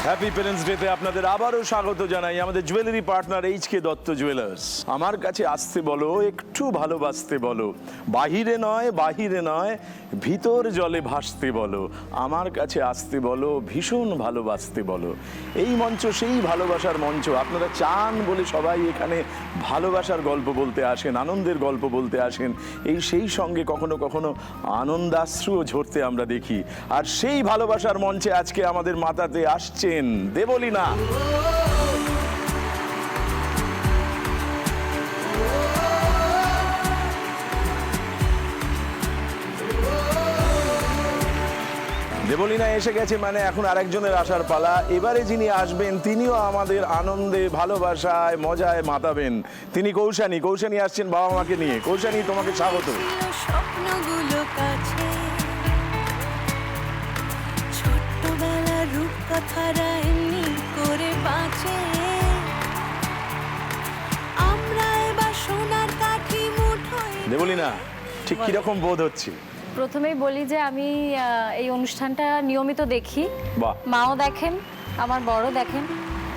Happy parents ডেতে আপনাদের আবারও স্বাগত জানাই আমাদের জুয়েলারি পার্টনার এইচ.কে দত্ত জুয়েলার্স। আমার কাছে আসতে বলো, একটু ভালোবাসতে বলো, বাহিরে নয় ভিতর জলে ভাসতে বলো, আমার কাছে আসতে বলো, ভীষণ ভালোবাসতে বলো। এই মঞ্চ সেই ভালোবাসার মঞ্চ। আপনারা চান বলে সবাই এখানে ভালোবাসার গল্প বলতে আসেন, আনন্দের গল্প বলতে আসেন। সেই সঙ্গে কখনো কখনো আনন্দাশ্রুও ঝরতে আমরা দেখি। আর সেই ভালোবাসার মঞ্চে আজকে আমাদের মাতাতে আসছেন দেবলীনা। দেবলীনা এসে গেছে মানে এখন আরেকজনের আসার পালা। এবারে যিনি আসবেন তিনিও আমাদের আনন্দে, ভালোবাসায়, মজায় মাতাবেন। তিনি কৌশানী। কৌশানী আসছেন বাবা মাকে নিয়ে। কৌশানী, তোমাকে স্বাগত। স্বপ্নগুলো কাছে ছোট্টবেলার রূপকথারা এমনি করে বাঁচে, আমরা এবার সোনার কাঠি মুঠোয়। দেবলীনা, ঠিক কিরকম বোধ হচ্ছে? প্রথমেই বলি যে আমি এই অনুষ্ঠানটা নিয়মিত দেখি। বাহ। মাও দেখেন, আমার বড় দেখেন,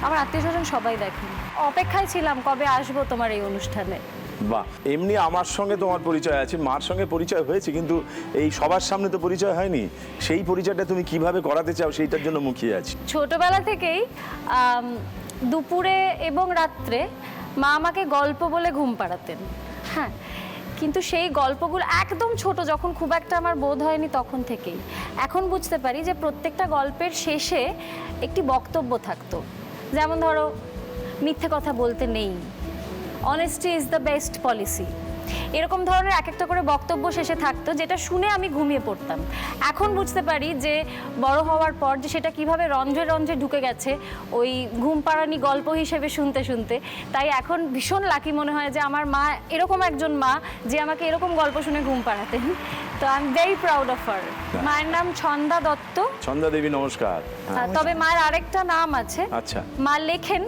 আমার আত্মীয়স্বজন সবাই দেখেন। অপেক্ষায় ছিলাম কবে আসবো তোমার এই অনুষ্ঠানে। বাহ। এমনি আমার সঙ্গে তোমার পরিচয় আছে, মার সঙ্গে পরিচয় হয়েছে, কিন্তু এই সবার সামনে তো পরিচয় হয়নি। সেই পরিচয়টা তুমি কিভাবে করাতে চাও সেইটার জন্য মুখিয়ে আছি। ছোটবেলা থেকেই দুপুরে এবং রাত্রে মা আমাকে গল্প বলে ঘুম পাড়াতেন। হ্যাঁ, কিন্তু সেই গল্পগুলো একদম ছোট, যখন খুব একটা আমার বোধ হয়নি তখন থেকেই। এখন বুঝতে পারি যে প্রত্যেকটা গল্পের শেষে একটি বক্তব্য থাকতো। যেমন ধরো, মিথ্যে কথা বলতে নেই, honesty is the best policy, এরকম ধরনের এক একটা করে বক্তব্য শেষে থাকতো, যেটা শুনে আমি ঘুমিয়ে পড়তাম। এখন বুঝতে পারি যে বড় হওয়ার পর যে সেটা কিভাবে রন্ধ্রে রন্ধ্রে ঢুকে গেছে ওই ঘুম পাড়ানি গল্প হিসেবে শুনতে শুনতে। তাই এখন ভীষণ লাকি মনে হয় যে আমার মা এরকম একজন মা যে আমাকে এরকম গল্প শুনে ঘুম পাড়াতেন। তো I am very proud of her. মায়ের নাম ছন্দা দত্ত। ছন্দা দেবী, নমস্কার। তবে মায়ের আরেকটা নাম আছে। আচ্ছা। মা লেখেন,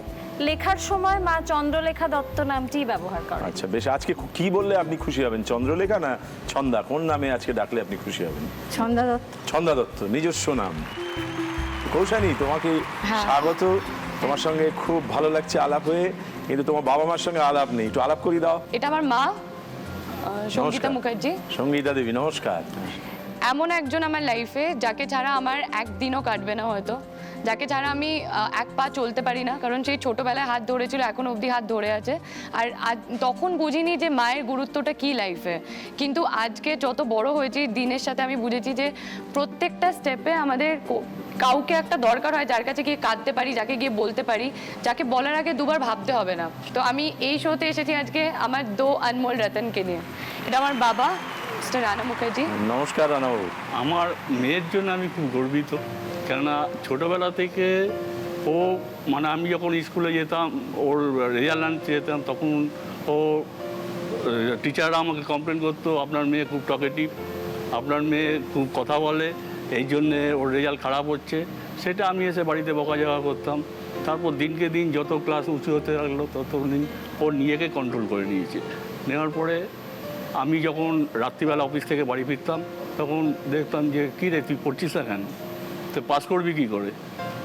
লেখার সময় মা চন্দ্রলেখা দত্ত নামটি ব্যবহার করেন। আচ্ছা, বেশ। আজকে কি বললে আপনি খুশি হবেন? চন্দ্রলেখা না ছন্দা? কোন নামে আজকে ডাকলে আপনি খুশি হবেন? ছন্দা দত্ত। ছন্দা দত্ত, নিজস্ব নাম। কৌশানী, তোমাকে স্বাগত। তোমার সঙ্গে খুব ভালো লাগছে আলাপ হয়ে, কিন্তু তোমার বাবা মার সঙ্গে আলাপ নেই। একটু আলাপ করি দাও। এটা আমার মা, সঙ্গীতা নমস্কার। মুখার্জি। সঙ্গীতা দেবী, নমস্কার। এমন একজন আমার লাইফে যাকে ছাড়া আমার একদিনও কাটবে না হয়তো, যাকে ছাড়া আমি এক পা চলতে পারি না, কারণ সেই ছোটোবেলায় হাত ধরেছিল, এখন অবধি হাত ধরে আছে। আর তখন বুঝিনি যে মায়ের গুরুত্বটা কী লাইফে, কিন্তু আজকে যত বড় হয়েছি দিনের সাথে আমি বুঝেছি যে প্রত্যেকটা স্টেপে আমাদের কাউকে একটা দরকার হয় যার কাছে গিয়ে কাঁদতে পারি, যাকে গিয়ে বলতে পারি, যাকে বলার আগে দুবার ভাবতে হবে না। তো আমি এই শোতে এসেছি আজকে আমার দো আনমোল রতনকে নিয়ে। এটা আমার বাবা, মিস্টার রানা মুখার্জি। নমস্কার রানাবাবু। আমার মেয়ের জন্য আমি খুব গর্বিত, কেননা ছোটোবেলা থেকে ও, মানে আমি যখন স্কুলে যেতাম, ওর রেজাল্ট আনতে যেতাম, তখন ও টিচাররা আমাকে কমপ্লেন করতো, আপনার মেয়ে খুব টকেটিভ, আপনার মেয়ে খুব কথা বলে, এই জন্যে ওর রেজাল্ট খারাপ হচ্ছে। সেটা আমি এসে বাড়িতে বকাঝকা করতাম। তারপর দিনকে দিন যত ক্লাস উঁচু হতে লাগলো তত দিন ও নিজেকে কন্ট্রোল করে নিয়েছে। নেওয়ার পরে আমি যখন রাত্রিবেলা অফিস থেকে বাড়ি ফিরতাম, তখন দেখতাম যে কী রে, তুই পড়ছিস না কেন, তো পাস করবি কী করে?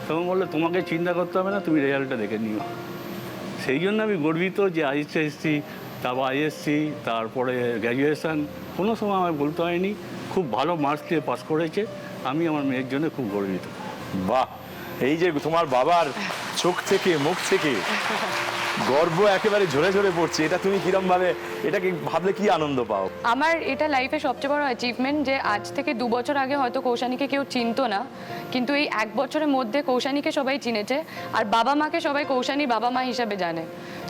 তখন বললে, তোমাকে চিন্তা করতে হবে না, তুমি রেজাল্টটা দেখে নিও। সেই জন্য আমি গর্বিত যে আইএসসি, তারপর আইএসসি, তারপরে গ্র্যাজুয়েশান, কোনো সময় আমার বলতে হয়নি, খুব ভালো মার্কস দিয়ে পাস করেছে। আমি আমার মেয়ের জন্য খুব গর্বিত। বাহ। এই যে তোমার বাবার চোখ থেকে, মুখ থেকে গর্ব একেবারে ঝরে ঝরে পড়ছে, এটা তুমি কিরম ভাবে, এটাকে ভাবলে কি আনন্দ পাও? আমার এটা লাইফে সবচেয়ে বড় অ্যাচিভমেন্ট যে আজ থেকে 2 বছর আগে হয়তো কৌশানীকে কেউ চিনতো না, কিন্তু এই 1 বছরের মধ্যে কৌশানীকে সবাই চিনেছে, আর বাবা মাকে সবাই কৌশানীর বাবা মা হিসাবে জানে।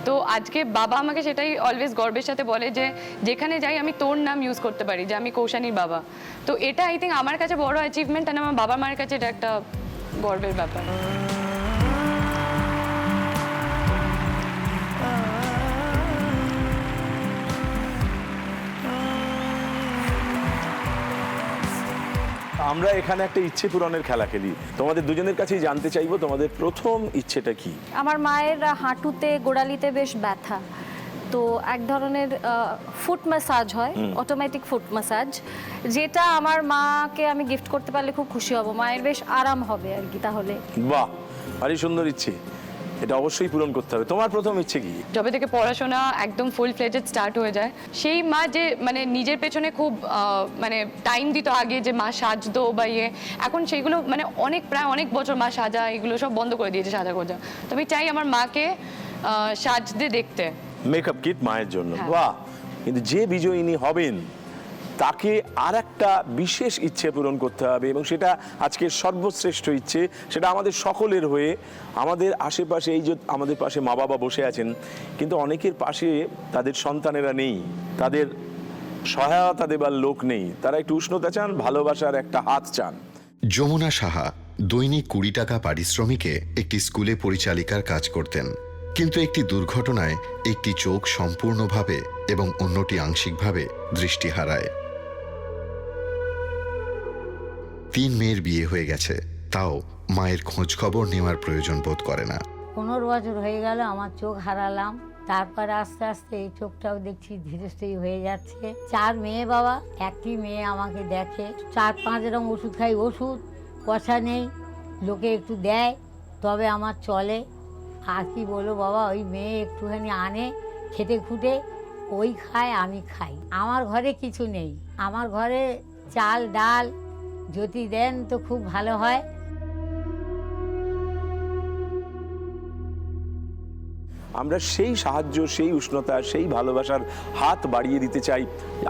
তো আজকে বাবা আমাকে সেটাই অলওয়েজ গর্বের সাথে বলে যে যেখানে যাই আমি তোর নাম ইউজ করতে পারি, যে আমি কৌশানীর বাবা। তো এটা আই থিঙ্ক আমার কাছে বড় অ্যাচিভমেন্ট, আর আমার বাবা মায়ের কাছে এটা একটা গর্বের ব্যাপার। আমরা এখানে একটা ইচ্ছে পূরণের খেলা খেলি। তোমাদের দুজনের কাছেই জানতে চাইবো তোমাদের প্রথম ইচ্ছেটা কি? আমার মায়ের হাঁটুতে গোড়ালিতে বেশ ব্যথা, তো এক ধরনের ফুট ম্যাসাজ হয়, অটোমেটিক ফুট ম্যাসাজ, যেটা আমার মাকে আমি গিফট করতে পারলে খুব খুশি হব। মায়ের বেশ আরাম হবে আর কি। তাহলে বাহ, ভারী সুন্দর ইচ্ছে, এটা অবশ্যই পূরণ করতে হবে। তোমার প্রথম ইচ্ছে কি? যবে থেকে পড়াশোনা একদম ফুল ফ্লেজেড স্টার্ট হয়ে যায়, সেই মা যে মানে নিজের পেছনে খুব মানে টাইম দিত আগে, যে মা সাজতো বা এখন সেইগুলো মানে প্রায় অনেক বছর মা সাজা এগুলো সব বন্ধ করে দিয়েছে, সাজা গোজা। তো আমি চাই আমার মাকে সাজতে দেখতে। মেকআপ কিট মায়ের জন্য, হ্যাঁ। বাহ। কিন্তু যে বিজয়িনী হবেন তাকে আর একটা বিশেষ ইচ্ছে পূরণ করতে হবে, এবং সেটা আজকের সর্বশ্রেষ্ঠ ইচ্ছে, সেটা আমাদের সকলের হয়ে। আমাদের আশেপাশে এই যে আমাদের পাশে মা বাবা বসে আছেন, কিন্তু অনেকের পাশে তাদের সন্তানেরা নেই, তাদের সহায়তা দেবার লোক নেই। তারা একটু উষ্ণতা চান, ভালোবাসার একটা হাত চান। যমুনা সাহা দৈনিক 20 টাকা পারিশ্রমিকে একটি স্কুলে পরিচালিকার কাজ করতেন, কিন্তু একটি দুর্ঘটনায় একটি চোখ সম্পূর্ণভাবে এবং অন্যটি আংশিকভাবে দৃষ্টি হারায়। 3 মেয়ের বিয়ে হয়ে গেছে, তাও মায়ের খোঁজ খবর নেওয়ার প্রয়োজন বোধ করে না। 15 বছর হয়ে গেল আমার চোখ হারালাম, তারপরে আস্তে আস্তে এই চোখটাও দেখছি ধীরস্থির হয়ে যাচ্ছে। 4 মেয়ে বাবা, একটি মেয়ে আমাকে দেখে, 4-5 রকম ওষুধ খাই, ওষুধ পয়সা নেই, লোকে একটু দেয় তবে আমার চলে। আর কি বলো বাবা, ওই মেয়ে একটুখানি আনে খেটে খুঁটে, ওই খায় আমি খাই। আমার ঘরে কিছু নেই, আমার ঘরে চাল ডাল যদি দেন তো খুব ভালো হয়। আমরা সেই সাহায্য, সেই উষ্ণতা, সেই ভালোবাসার হাত বাড়িয়ে দিতে চাই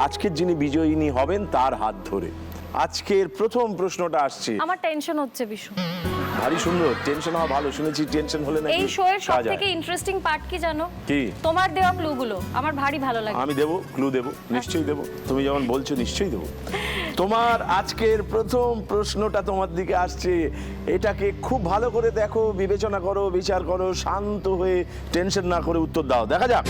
আজকের যিনি বিজয়িনী হবেন তার হাত ধরে। আজকের প্রথম প্রশ্নটা আসছে। আমার টেনশন হচ্ছে ভীষণ। ভারী সুন্দর, টেনশন হওয়া ভালো। শুনেছি টেনশন হলে না এই শো এর সবথেকে ইন্টারেস্টিং পার্ট কি জানো? কি? তোমার দেওয়া ক্লুগুলো আমার ভারী ভালো লাগে। আমি দেবো, ক্লু দেবো, নিশ্চয়ই দেবো। তুমি যেমন বলছো নিশ্চয়ই দেবো। তোমার আজকের প্রথম প্রশ্নটা তোমার দিকে আসছে, এটাকে খুব ভালো করে দেখো, বিবেচনা করো, বিচার করো, শান্ত হয়ে টেনশন না করে উত্তর দাও। দেখা যাক।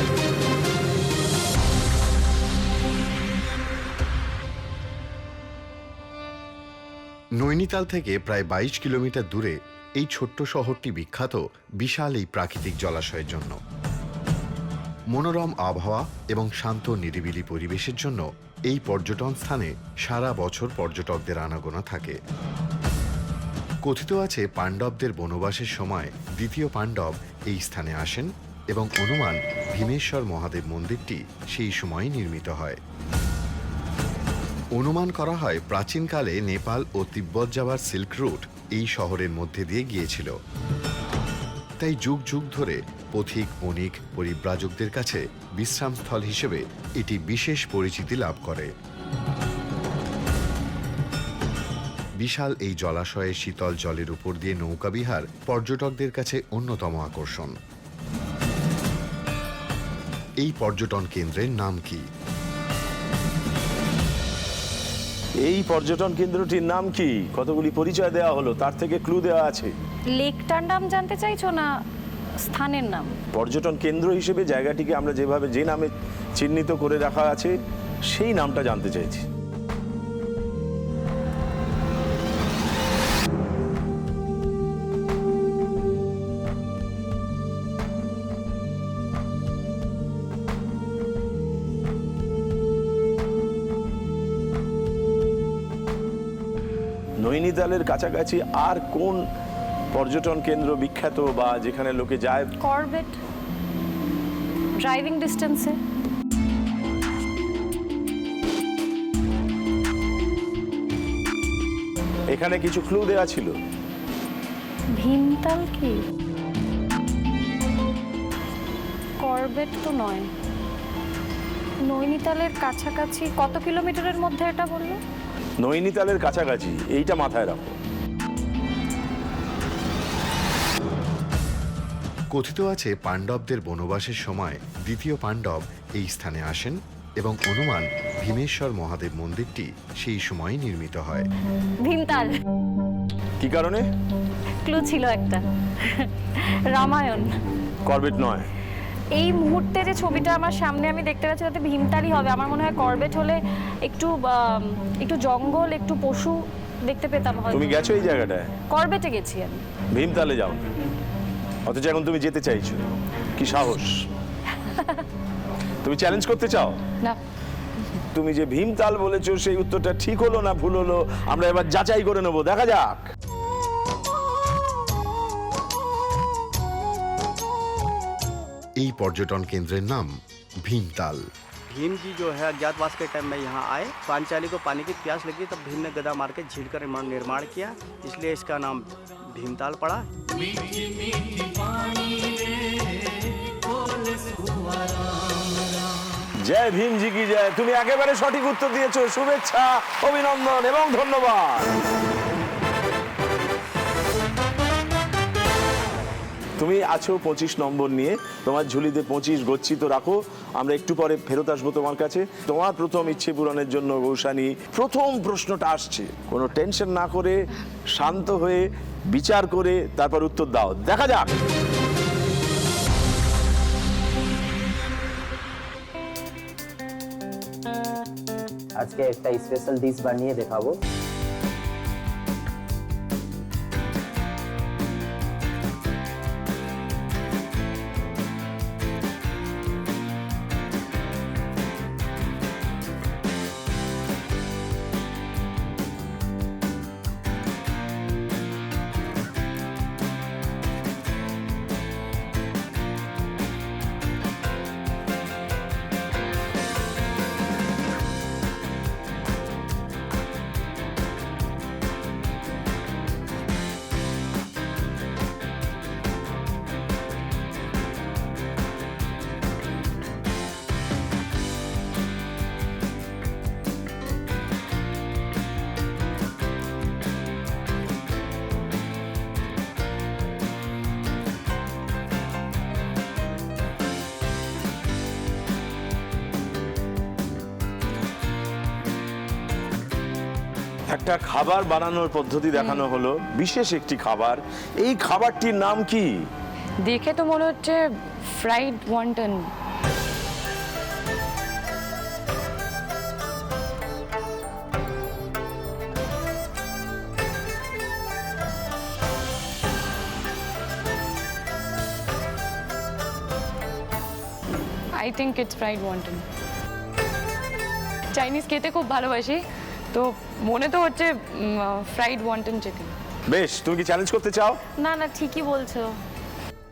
নৈনিতাল থেকে প্রায় 22 কিলোমিটার দূরে এই ছোট্ট শহরটি বিখ্যাত বিশাল এই প্রাকৃতিক জলাশয়ের জন্য। মনোরম আবহাওয়া এবং শান্ত নিরিবিলি পরিবেশের জন্য এই পর্যটন স্থানে সারা বছর পর্যটকদের আনাগোনা থাকে। কথিত আছে পাণ্ডবদের বনবাসের সময় দ্বিতীয় পাণ্ডব এই স্থানে আসেন এবং অনুমান ভীমেশ্বর মহাদেব মন্দিরটি সেই সময় নির্মিত হয়। অনুমান করা হয় প্রাচীনকালে নেপাল ও তিব্বত যাওয়ার সিল্ক রুট এই শহরের মধ্যে দিয়ে গিয়েছিল, তাই যুগ যুগ ধরে পথিক বণিক পরিব্রাজকদের কাছে বিশ্রামস্থল হিসেবে এটি বিশেষ পরিচিতি লাভ করে। বিশাল এই জলাশয়ে শীতল জলের উপর দিয়ে নৌকাবিহার পর্যটকদের কাছে অন্যতম আকর্ষণ। এই পর্যটন কেন্দ্রের নাম কি? এই পর্যটন কেন্দ্রটির নাম কি? কতগুলি পরিচয় দেওয়া হলো, তার থেকে ক্লু দেওয়া আছে। লেকটার নাম জানতে চাইছো না স্থানের নাম? পর্যটন কেন্দ্র হিসেবে জায়গাটিকে আমরা যেভাবে যে নামে চিহ্নিত করে রাখা আছে সেই নামটা জানতে চাইছি। নৈনিতালের কাছাকাছি আর কোন পর্যটন কেন্দ্র বিখ্যাত বা যেখানে লোকে যায়? করবেট, ড্রাইভিং ডিস্টেন্সে। এখানে কিছু ক্লু দেওয়া ছিল। ভীমতাল কি? করবেট তো নয়। নৈনিতালের কাছাকাছি কত কিলোমিটারের মধ্যে এটা বললো? নৈনিতালের কাছাকাছি, এইটা মাথায় রাখো। কথিত আছে পাণ্ডবদের বনবাসের সময় দ্বিতীয় পাণ্ডব এই স্থানে আসেন এবং অনুমান ভীমেশ্বর মহাদেব মন্দিরটি সেই সময় নির্মিত হয়। ভীমতাল। কি কারণে? ক্লু ছিল একটা, রামায়ণ। করবেট নয়। এই মুহূর্তে যে ছবিটা আমার সামনে আমি দেখতে পাচ্ছি তাতে ভীমতালই হবে। আমার মনে হয় করবেট হলে একটু জঙ্গল, একটু পশু দেখতে পেতাম হয়তো। তুমি গেছো এই জায়গাটায়? করবেটে গেছি আমি। ভীমতালে যাও, অথচ এখন তুমি যেতে চাইছো। কি সাহস! তুমি চ্যালেঞ্জ করতে চাও? না, তুমি যে ভীমতাল বলেছো সেই উত্তরটা ঠিক হলো না ভুল হলো আমরা এবার যাচাই করে নেবো। দেখা যাক। এই পর্যটন কেন্দ্রের নাম ভীমতাল। भीम जी जो है अज्ञातवास के टाइम में यहाँ आए, पांचाली को पानी की प्यास लगी तब भीम ने गदा मार के झील का निर्माण किया, इसलिए इसका नाम भीमताल पड़ा। জয় ভীম জি কি জয়। তুমি একেবারে সঠিক উত্তর দিয়েছো, শুভেচ্ছা, অভিনন্দন এবং ধন্যবাদ। তুমি আছো 25 নম্বর নিয়ে, তোমার ঝুলিতে 25 গচ্ছিত রাখো। আমরা একটু পরে ফেরত আসবো তোমার কাছে। তোমার প্রথম ইচ্ছে পূরণের জন্য গৌসানী, প্রথম প্রশ্নটা আসছে। কোনো টেনশন না করে, শান্ত হয়ে বিচার করে তারপর উত্তর দাও, দেখা যাক। আজকে একটা স্পেশাল ডিশ বানিয়ে দেখাবো। একটা খাবার বানানোর পদ্ধতি দেখানো হলো, বিশেষ একটি খাবার। এই খাবারটির নাম কি? দেখে তো মনে হচ্ছে fried wonton. I think it's fried wonton. Chinese খেতে খুব ভালোবাসি, তো মনে তো হচ্ছে ফ্রাইড ওয়ান্টন চিকেন। বেশ, তুমি কি চ্যালেঞ্জ করতে চাও? না না, ঠিকই বলছো।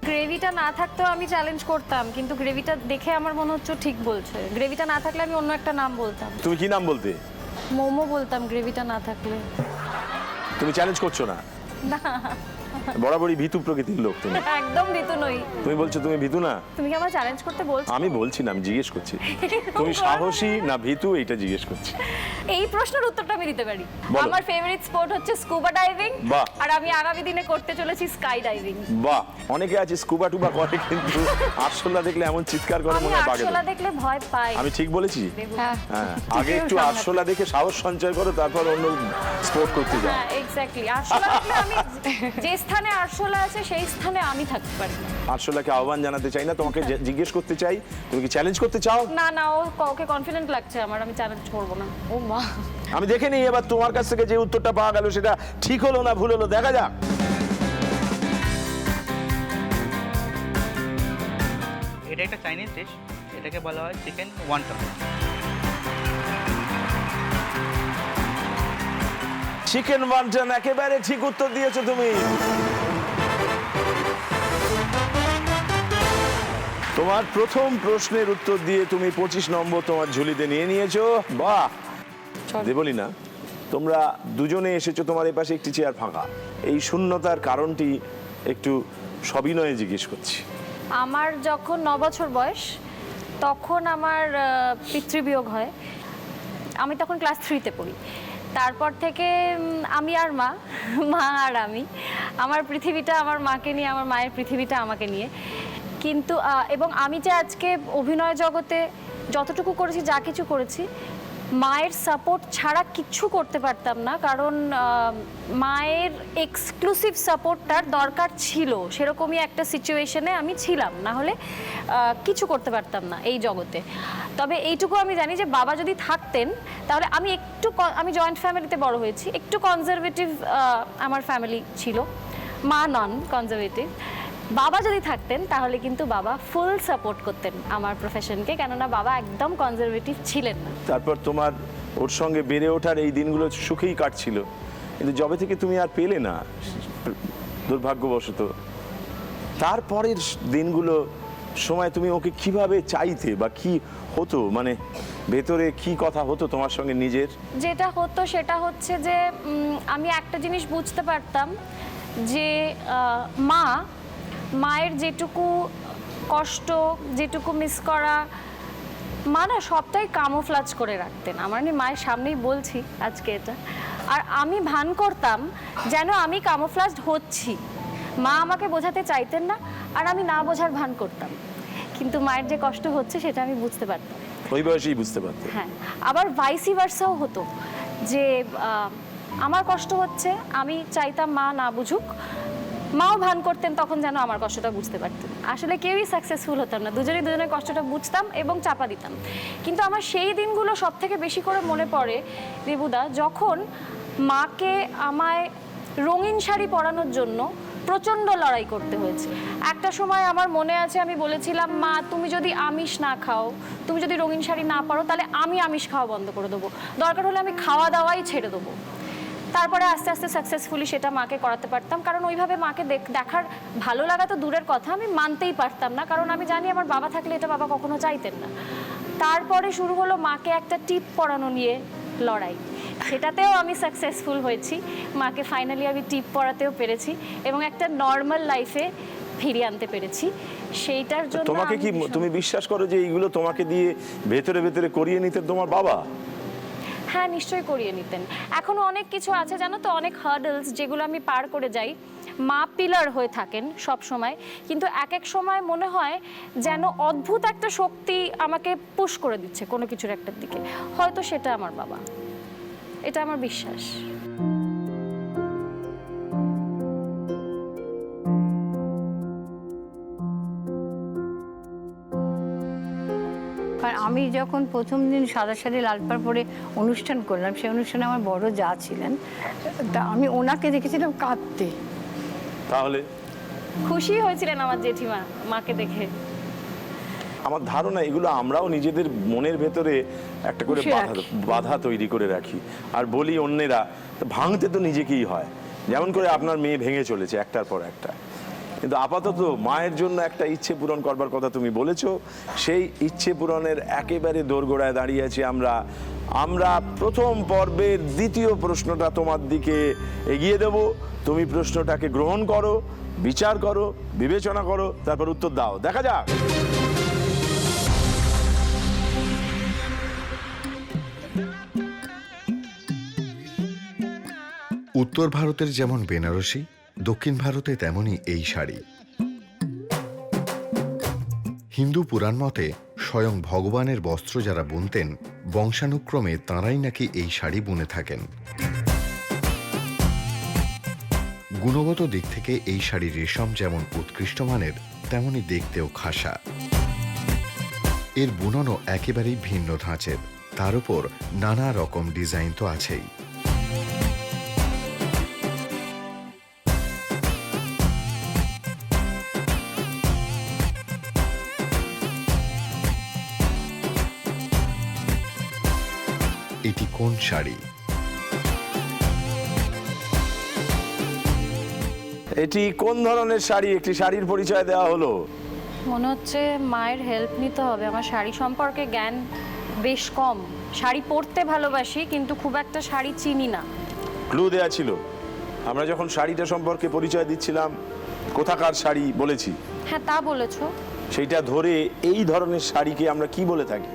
গ্রেভিটা না থাকতেও আমি চ্যালেঞ্জ করতাম, কিন্তু গ্রেভিটা দেখে আমার মনে হচ্ছে ঠিক বলছে। গ্রেভিটা না থাকলে আমি অন্য একটা নাম বলতাম। তুমি কি নাম বলতে? মোমো বলতাম গ্রেভিটা না থাকলে। তুমি চ্যালেঞ্জ করছো না? না, বরাবরই ভীতু প্রকৃতির লোক তুমি। একদম ভীতু নই। তুমি বলছো তুমি ভীতু না? তুমি কি আমার চ্যালেঞ্জ করতে বলছো? আমি বলছি না, আমি জিজ্ঞেস করছি তুমি সাহসী না ভীতু, এইটা জিজ্ঞেস করছি। এই প্রশ্নের উত্তরটা আমি দিতে পারি। বলো। আমার ফেভারিট স্পোর্ট হচ্ছে স্কুবা ডাইভিং, বাহ। আর আমি আগামী দিনে করতে চলেছি স্কাই ডাইভিং। বাহ, অনেকে আছে স্কুবা টুবা করে কিন্তু আরশোলা দেখলে এমন চিৎকার করে আমি মনে হয় বাগে আরশোলা দেখলে ভয় পাই। আমি ঠিক বলেছি? হ্যাঁ, হ্যাঁ, আগে একটু আরশোলা দেখে সাহস সঞ্চয় করো, তারপর অন্য স্পোর্ট করতে যাও। হ্যাঁ, এক্স্যাক্টলি। আরশোলা দেখলে আমি যে স্থানে আরশোলা আছে সেই স্থানে আমি থাকতে পারি না। আরশোলাকে আহ্বান জানাতে চাই না, তোমাকে জিজ্ঞেস করতে চাই, তুমি কি চ্যালেঞ্জ করতে চাও? না না, ওকে কনফিডেন্ট লাগছে আমার, আমি চ্যালেঞ্জ করব না। ও মা, আমি দেখে নিই এবার তোমার কাছ থেকে যে উত্তরটা পাওয়া গেল সেটা ঠিক হলো না ভুল হলো, দেখা যাক। এটা একটা চাইনিজ ডিশ, এটাকে বলা হয় চিকেন ওয়ান্টন। চিকেন ওয়ান্টন, একেবারে ঠিক উত্তর দিয়েছো তুমি। তোমার প্রথম প্রশ্নের উত্তর দিয়ে তুমি 25 নম্বর তোমার ঝুলিতে নিয়ে নিয়েছো। বাহ, দেবলীনা, তোমরা দুজনে এসেছো, তোমার এই পাশে একটি চেয়ার ফাঁকা। এই শূন্যতার কারণটি একটু সবিনয়ে জিজ্ঞেস করছি। আমার যখন 9 বছর বয়স, তখন আমার পিতৃবিয়োগ হয়। আমি তখন ক্লাস 3-তে পড়ি। তারপর থেকে আমি আর মা আর আমি, আমার পৃথিবীটা আমার মাকে নিয়ে, আমার মায়ের পৃথিবীটা আমাকে নিয়ে। কিন্তু এবং আমি যে আজকে অভিনয় জগতে যতটুকু করেছি, যা কিছু করেছি, মায়ের সাপোর্ট ছাড়া কিচ্ছু করতে পারতাম না। কারণ মায়ের এক্সক্লুসিভ সাপোর্টটার দরকার ছিল, সেরকমই একটা সিচুয়েশনে আমি ছিলাম, না হলে কিছু করতে পারতাম না এই জগতে। তবে এইটুকু আমি জানি যে বাবা যদি থাকতেন তাহলে আমি জয়েন্ট ফ্যামিলিতে বড় হয়েছি, একটু কনজারভেটিভ আমার ফ্যামিলি ছিল, মা নন কনজারভেটিভ। বাবা যদি থাকতেন তাহলে কিন্তু বাবা ফুল সাপোর্ট করতেন আমার প্রফেশনকে, কেননা বাবা একদম কনজারভেটিভ ছিলেন না। তারপর তোমার ওর সঙ্গে বেড়ে ওঠার এই দিনগুলো সুখেই কাটছিল, কিন্তু যবে থেকে তুমি আর পেলে না দুর্ভাগ্যবশত, তারপরের দিনগুলো সময় তুমি ওকে কিভাবে চাইতে বা কি হতো, মানে ভেতরে কি কথা হতো তোমার সঙ্গে নিজের? যেটা হতো সেটা হচ্ছে যে আমি একটা জিনিস বুঝতে পারতাম যে মায়ের যেটুকু কষ্ট, যেটুকু মিস করা, মা না সবটাই কামোফ্লাজ করে রাখতেন। আমার মায়ের সামনেই বলছি আজকে এটা, আর আমি ভান করতাম যেন আমি কামোফ্লাজড হচ্ছি। মা আমাকে বোঝাতে চাইতেন না, আর আমি না বোঝার ভান করতাম, কিন্তু মায়ের যে কষ্ট হচ্ছে সেটা আমি বুঝতে পারতাম। ওই বয়সেই বুঝতে পারতে? হ্যাঁ, আবার ভাইসি ভার্সাও হতো যে আমার কষ্ট হচ্ছে, আমি চাইতাম মা না বুঝুক, মাও ভান করতেন তখন যেন আমার কষ্টটা বুঝতে পারতেন। আসলে কেউই সাকসেসফুল হতাম না, দুজনের কষ্টটা বুঝতাম এবং চাপা দিতাম। কিন্তু আমার সেই দিনগুলো সব থেকে বেশি করে মনে পড়ে দেবুদা, যখন মাকে আমায় রঙিন শাড়ি পরানোর জন্য প্রচণ্ড লড়াই করতে হয়েছে। একটা সময় আমার মনে আছে আমি বলেছিলাম, মা তুমি যদি আমিষ না খাও, তুমি যদি রঙিন শাড়ি না পরো, তাহলে আমি আমিষ খাওয়া বন্ধ করে দেবো, দরকার হলে আমি খাওয়া দাওয়াই ছেড়ে দেবো। তারপরে আস্তে আস্তে সাকসেসফুলি সেটা মাকে করাতে পারতাম, কারণ ওইভাবে মাকে দেখার ভালো লাগা তো দূরের কথা, আমি মানতেই পারতাম না, কারণ আমি জানি আমার বাবা থাকলে এটা বাবা কখনো চাইতেন না। তারপরে শুরু হলো মাকে একটা টিপ পরানো নিয়ে লড়াই, সেটাতেও আমি সাকসেসফুল হয়েছি। মাকে ফাইনালি আমি টিপ পরাতেও পেরেছি এবং একটা নর্মাল লাইফে ফিরিয়ে আনতে পেরেছি। সেইটার জন্য তোমাকে কি তুমি বিশ্বাস করো যে এইগুলো তোমাকে দিয়ে ভেতরে ভেতরে করিয়ে নিতেন তোমার বাবা? হ্যাঁ, নিশ্চয়ই করিয়ে নিতেন। এখনো অনেক কিছু আছে জানো তো, অনেক হার্ডলস যেগুলো আমি পার করে যাই। মা পিলার হয়ে থাকেন সব সময়, কিন্তু এক এক সময় মনে হয় যেন অদ্ভুত একটা শক্তি আমাকে পুশ করে দিচ্ছে কোনো কিছুর একটার দিকে, হয়তো সেটা আমার বাবা, এটা আমার বিশ্বাস। আর আমি যখন প্রথম দিন সাদা শাড়ি লাল পাড় পরে অনুষ্ঠান করলাম, সেই অনুষ্ঠানে আমার বড় যা ছিলেন, তা আমি ওনাকে দেখেছিলাম কাঁদতে। তাহলে খুশি হয়েছিলেন আমার জেঠিমা মাকে দেখে? আমার ধারণা এগুলো আমরাও নিজেদের মনের ভেতরে একটা করে বাধা তৈরি করে রাখি, আর বলি অন্যেরা, ভাঙতে তো নিজেকেই হয়। যেমন করে আপনার মেয়ে ভেঙে চলেছে একটার পর একটা, কিন্তু আপাতত মায়ের জন্য একটা ইচ্ছে পূরণ করবার কথা তুমি বলেছো, সেই ইচ্ছে পূরণের একেবারে দোরগোড়ায় দাঁড়িয়ে আছি আমরা প্রথম পর্বের দ্বিতীয় প্রশ্নটা তোমার দিকে এগিয়ে দেব। তুমি প্রশ্নটাকে গ্রহণ করো, বিচার করো, বিবেচনা করো, তারপর উত্তর দাও। দেখা যাক। উত্তর ভারতের যেমন বেনারসি, দক্ষিণ ভারতে তেমনই এই শাড়ি। হিন্দু পুরাণ মতে স্বয়ং ভগবানের বস্ত্র যারা বুনতেন, বংশানুক্রমে তাঁরাই নাকি এই শাড়ি বুনে থাকেন। গুণগত দিক থেকে এই শাড়ির রেশম যেমন উৎকৃষ্ট মানের, তেমনি দেখতেও খাসা। এর বুননও একেবারেই ভিন্ন ধাঁচের, তার উপর নানা রকম ডিজাইন তো আছেই। এটি কোন শাড়ি? এটি কোন ধরনের শাড়ি? একটি শাড়ির পরিচয় দেওয়া হলো। মনে হচ্ছে মায়ের হেল্প নিতে হবে, আমার শাড়ি সম্পর্কে জ্ঞান বেশ কম। শাড়ি পরতে ভালোবাসি, কিন্তু খুব একটা শাড়ি চিনি না। ক্লু দেয়া ছিল, আমরা যখন শাড়িটা সম্পর্কে পরিচয় দিচ্ছিলাম কোথাকার শাড়ি বলেছি। হ্যাঁ, তা বলেছো। সেইটা ধরে এই ধরনের শাড়িকে আমরা কি বলে থাকি?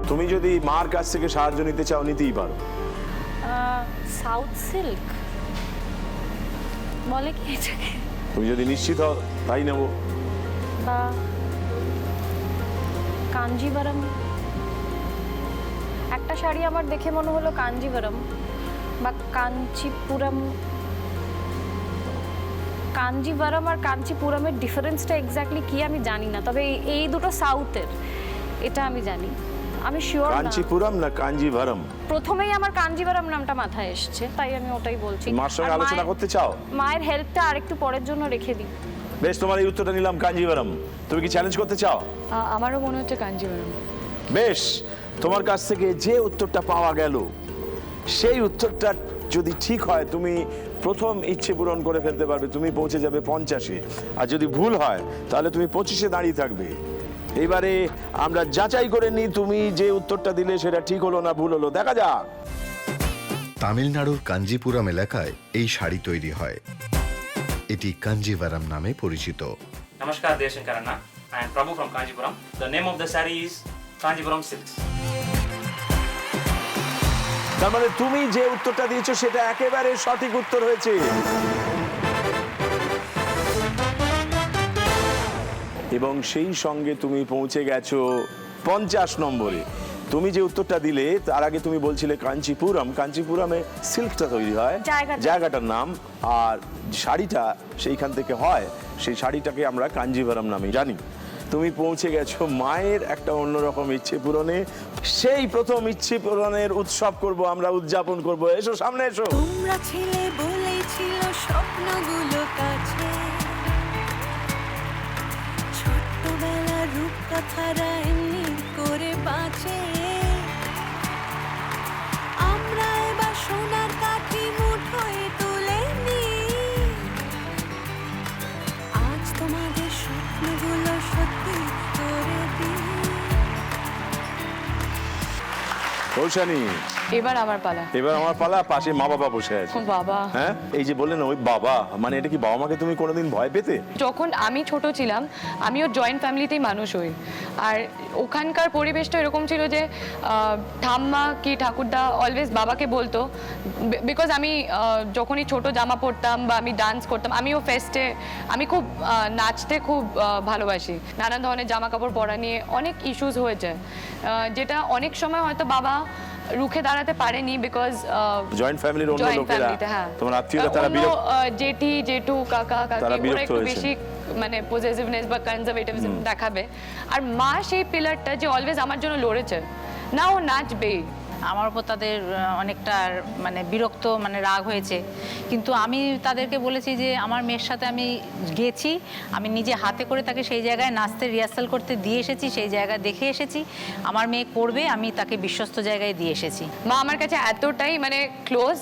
তুমি যদি মার কাছ থেকে সাহায্য নিতে চাও, নিতেই পারো। সাউথ সিল্ক বলে কি এটাকে? তুমি যদি নিশ্চিত হও তাই নেব। বা কাঞ্জিভারম, একটা শাড়ি আমার দেখে মনে হলো কাঞ্জিভারম বা কাঞ্চিপুরম। কাঞ্জিভারম আর কাঞ্চিপুরমের ডিফারেন্সটা এক্স্যাক্টলি কি আমি জানি না, তবে এই দুটো সাউথের, এটা আমি জানি। আমি শিওর না। কাঞ্চিপুরম না কাঞ্জিভারম? প্রথমেই আমার কাঞ্জিভারম নামটা মাথায় এসছে, তাই আমি ওটাই বলছি। মার সঙ্গে আর আলোচনা করতে চাও? মায়ের হেল্পটা আরেকটু পরের জন্য রেখে দিই। বেশ, তোমার এই উত্তরটা নিলাম কাঞ্জিভারম। তুমি কি চ্যালেঞ্জ করতে চাও? আমারও মনে হচ্ছে কাঞ্জিভারম। বেশ, তোমার কাছ থেকে যে উত্তরটা পাওয়া গেল সেই উত্তরটা যদি ঠিক হয় তুমি প্রথম ইচ্ছে পূরণ করে ফেলতে পারবে, তুমি পৌঁছে যাবে 50-এ। আর যদি ভুল হয় তাহলে তুমি 25-এ দাঁড়িয়ে থাকবে। এবারে আমরা যাচাই করে নিই তুমি যে উত্তরটা দিলে সেটা ঠিক হলো না ভুল হলো, দেখা যাক। তামিলনাড়ুর কাঞ্জিপুরম এলাকায় এই শাড়ি তৈরি হয়। এটি কাঞ্জিভারম নামে পরিচিত। Namaskar, Deshan Karana. I am Prabhu from Kanjipuram. The name of the saree is Kanjipuram Silks. তার মানে তুমি যে উত্তরটা দিয়েছো সেটা একেবারে সঠিক উত্তর হয়েছে। এবং সেই সঙ্গে তুমি পৌঁছে গেছো 50 নম্বরে। তুমি যে উত্তরটা দিলে তার আগে তুমি বলছিলে কাঞ্চিপুরম, কাঞ্চিপুরমে সিল্কটা তৈরি হয়, জায়গাটার নাম, আর শাড়িটা সেইখান থেকে হয়, সেই শাড়িটাকে আমরা কাঞ্জিভারম নামে জানি। তুমি পৌঁছে গেছো মায়ের একটা অন্যরকম ইচ্ছে পূরণে। সেই প্রথম ইচ্ছে পূরণের উৎসব করব আমরা, উদযাপন করব। এসো সামনে এসো। তোমরা ছিলে বলেই ছিল স্বপ্নগুলো কাছে, ছোট্টবেলার রূপকথারা এমনি করে বাঁচে। আমরা এবার সোনার কাঠি মুঠোয় তুলে নিই, আজ তোমাদের স্বপ্নগুলো সত্যি করে দিই। কৌশানী, এবার আমার পালা। এবার আমার পালা। পাশে মা বাবা বসে আছে। ও বাবা। হ্যাঁ, এই যে বললেন ওই বাবা, মানে এটা কি বাবা মাকে তুমি কোনোদিন ভয় পেতে? যখন আমি ছোট ছিলাম আমিও জয়েন্ট ফ্যামিলিতেই মানুষ হই, আর ওখানকার পরিবেশটা এরকম ছিল যে ঠাম্মা কি ঠাকুরদা অলওয়েজ বাবাকে বলতো, বিকজ আমি যখনই ছোট জামা পরতাম বা আমি ডান্স করতাম, আমিও ফেস্টে আমি খুব নাচতে খুব ভালোবাসি। নানান ধরনের জামা কাপড় পরা নিয়ে অনেক ইস্যুস হয়েছে, যেটা অনেক সময় হয়তো বাবা রুখে দাঁড়াতে পারেনি, বিকজ জয়েন্ট ফ্যামিলির অন্য লোকেরা, হ্যাঁ, তোমার আত্মীয়রা, তারা বিরক্ত, জেঠি জেঠু কাকা কাকি ওরা একটু হয়েছে। বেশি মানে পজেসিভনেস বা কনজারভেটিভিজম দেখাবে। আর মা সেই পিলারটা যে অলওয়েজ আমার জন্য লড়েছে, না ও নাচবেই। আমার উপর তাদের অনেকটা মানে বিরক্ত মানে রাগ হয়েছে, কিন্তু আমি তাদেরকে বলেছি যে আমার মেয়ের সাথে আমি গেছি, আমি নিজে হাতে করে তাকে সেই জায়গায় নাচতে রিহার্সাল করতে দিয়ে এসেছি, সেই জায়গায় দেখে এসেছি আমার মেয়ে করবে, আমি তাকে বিশ্বস্ত জায়গায় দিয়ে এসেছি। মা আমার কাছে এতটাই মানে ক্লোজ,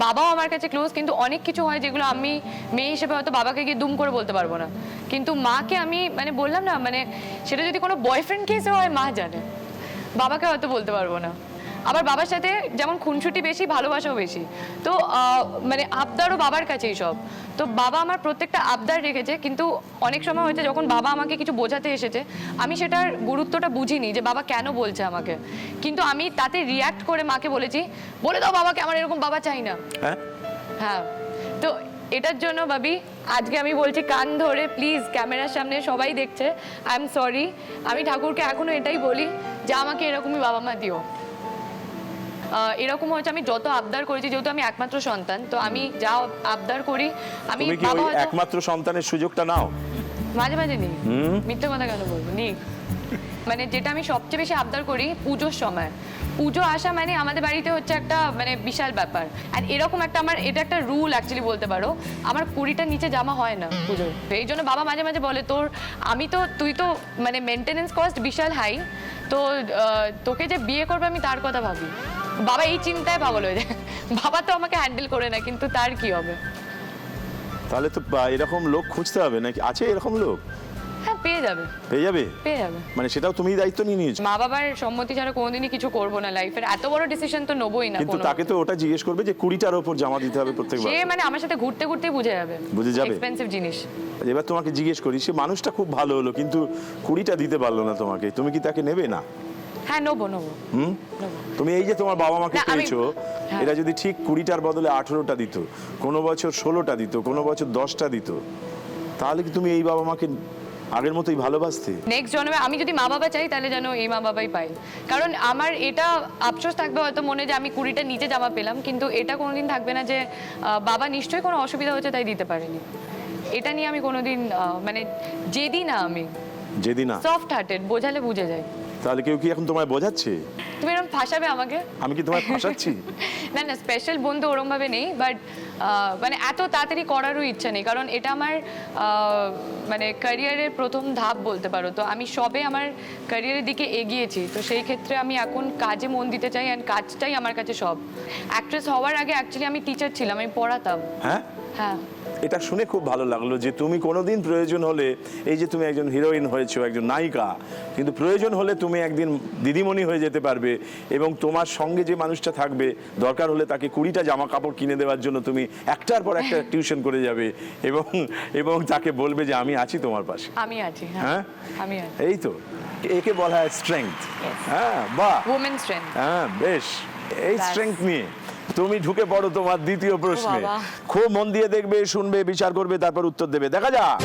বাবাও আমার কাছে ক্লোজ, কিন্তু অনেক কিছু হয় যেগুলো আমি মেয়ে হিসেবে হয়তো বাবাকে গিয়ে দুম করে বলতে পারবো না, কিন্তু মাকে আমি মানে বললাম না, মানে সেটা যদি কোনো বয়ফ্রেন্ড কেসে হয় মা জানে, বাবাকে হয়তো বলতে পারবো না। আবার বাবার সাথে যেমন খুনসুটি বেশি, ভালোবাসাও বেশি, তো মানে আবদারও বাবার কাছেই সব। তো বাবা আমার প্রত্যেকটা আবদার রেখেছে, কিন্তু অনেক সময় হয়েছে যখন বাবা আমাকে কিছু বোঝাতে এসেছে আমি সেটার গুরুত্বটা বুঝিনি যে বাবা কেন বলছে আমাকে, কিন্তু আমি তাতে রিয়াক্ট করে মাকে বলেছি, বলে দাও বাবাকে আমার এরকম বাবা চাই না। হ্যাঁ, তো এটার জন্য ভাবি আজকে আমি বলছি কান ধরে, প্লিজ ক্যামেরার সামনে সবাই দেখছে, আই এম সরি। আমি ঠাকুরকে এখনো এটাই বলি যে আমাকে এরকমই বাবা মা দিও। এরকম হচ্ছে আমি যত আবদার করেছি, যেহেতু আমি একমাত্র সন্তান, তো আমি যা আবদার করি আমি তুমি কি ওই একমাত্র সন্তানের সুযোগটা নাও? মাঝে মাঝে নিই, মিথ্যে কথা কেন বলবো, নিই। মানে যেটা আমি সবচেয়ে বেশি আবদার করি পুজোর সময়, পুজো আসা মানে আমাদের বাড়িতে হচ্ছে একটা মানে বিশাল ব্যাপার। আর এরকম একটা আমার এটা একটা রুল অ্যাকচুয়ালি বলতে পারো, আমার 20টার নিচে জামা হয় না পুজোর। এই জন্য বাবা মাঝে মাঝে বলে তুই তো মানে মেনটেনেন্স কস্ট বিশাল হাই, তো তোকে যে বিয়ে করবে আমি তার কথা ভাবি। বাবা এই চিন্তায় পাগল হয়ে যায়, বাবা তো আমাকে হ্যান্ডেল করে না, কিন্তু তার কি হবে। তাহলে তো এরকম লোক খুঁজতে হবে নাকি? আছে এরকম লোক? হ্যাঁ, পেয়ে যাবে। মানে সেটাও তুমি দায়িত্ব নিয়ে নিয়েছো? মা বাবার সম্মতি ছাড়া কোনোদিনই কিছু করবো না লাইফের, এত বড় ডিসিশন তো নেবোই না। কিন্তু তাকে তো ওটা জিজ্ঞেস করবে যে 20টার উপর জমা দিতে হবে প্রত্যেকবার। সে মানে আমার সাথে ঘুরতে ঘুরতেই বুঝে যাবে এক্সপেন্সিভ জিনিস। এবার তোমাকে জিজ্ঞেস করি, সে মানুষটা খুব ভালো হলো কিন্তু 20টা দিতে পারলো না তোমাকে, তুমি কি তাকে নেবে না? হ্যাঁ, নেবো। তুমি এই যে তোমার বাবা মাকে পেয়েছো, এরা যদি ঠিক 20টার বদলে 18টা দিত, কোনো বছর 16টা দিত, কোনো বছর 10টা দিত, তাহলে কি তুমি এই বাবা মাকে আগের মতোই ভালোবাসতে? নেক্সট জন্মে আমি যদি মা বাবা চাই তাহলে যেন এই মা বাবাই পাই, কারণ আমার এটা আফসোস থাকবে হয়তো মনে যে আমি 20টা নিচে জামা পেলাম, কিন্তু এটা কোনোদিন থাকবে না যে বাবা নিশ্চয়ই কোনো অসুবিধা হচ্ছে তাই দিতে পারেনি। এটা নিয়ে আমি কোনোদিন মানে যেদিন না সফট হার্টেড, বোঝালে বুঝে যায়। তাহলে কেউ কি এখন তোমায় বোঝাচ্ছে? তুমি এরকম ফাঁসাবে আমাকে? আমি কি তোমায় ফাঁসাচ্ছি? না না, স্পেশাল বন্ধু ওরমভাবে নেই, বাট মানে এত তাড়াতাড়ি করারও ইচ্ছা নেই, কারণ এটা আমার মানে ক্যারিয়ারের প্রথম ধাপ বলতে পারো। তো আমি সবে আমার ক্যারিয়ারের দিকে এগিয়েছি, তো সেই ক্ষেত্রে আমি এখন কাজে মন দিতে চাই, অ্যান্ড কাজটাই আমার কাছে সব। অ্যাক্ট্রেস হওয়ার আগে অ্যাকচুয়ালি আমি টিচার ছিলাম, আমি পড়াতাম। হ্যাঁ, হ্যাঁ। এটা শুনে খুব ভালো লাগলো যে তুমি কোনোদিন প্রয়োজন হলে, এই যে তুমি একজন হিরোইন হয়েছো, একজন নায়িকা, কিন্তু প্রয়োজন হলে তুমি একদিন দিদিমণি হয়ে যেতে পারবে, এবং তোমার সঙ্গে যে মানুষটা থাকবে দরকার হলে তাকে 20টা জামা কাপড় কিনে দেওয়ার জন্য তুমি একটার পর একটা টিউশন করে যাবে, এবং তাকে বলবে যে আমি আছি তোমার পাশে। আমি আছি। হ্যাঁ, আমি আছি। এই তো একে বলা হয় স্ট্রেংথ। হ্যাঁ, বাহ, ওমেন স্ট্রেংথ। হ্যাঁ, বেশ। এই স্ট্রেংথ নিয়ে তুমি ঢুকে পড়ো তোমার দ্বিতীয় প্রশ্নে। খুব মন দিয়ে দেখবে, শুনবে, বিচার করবে, তারপর উত্তর দেবে। দেখা যাক।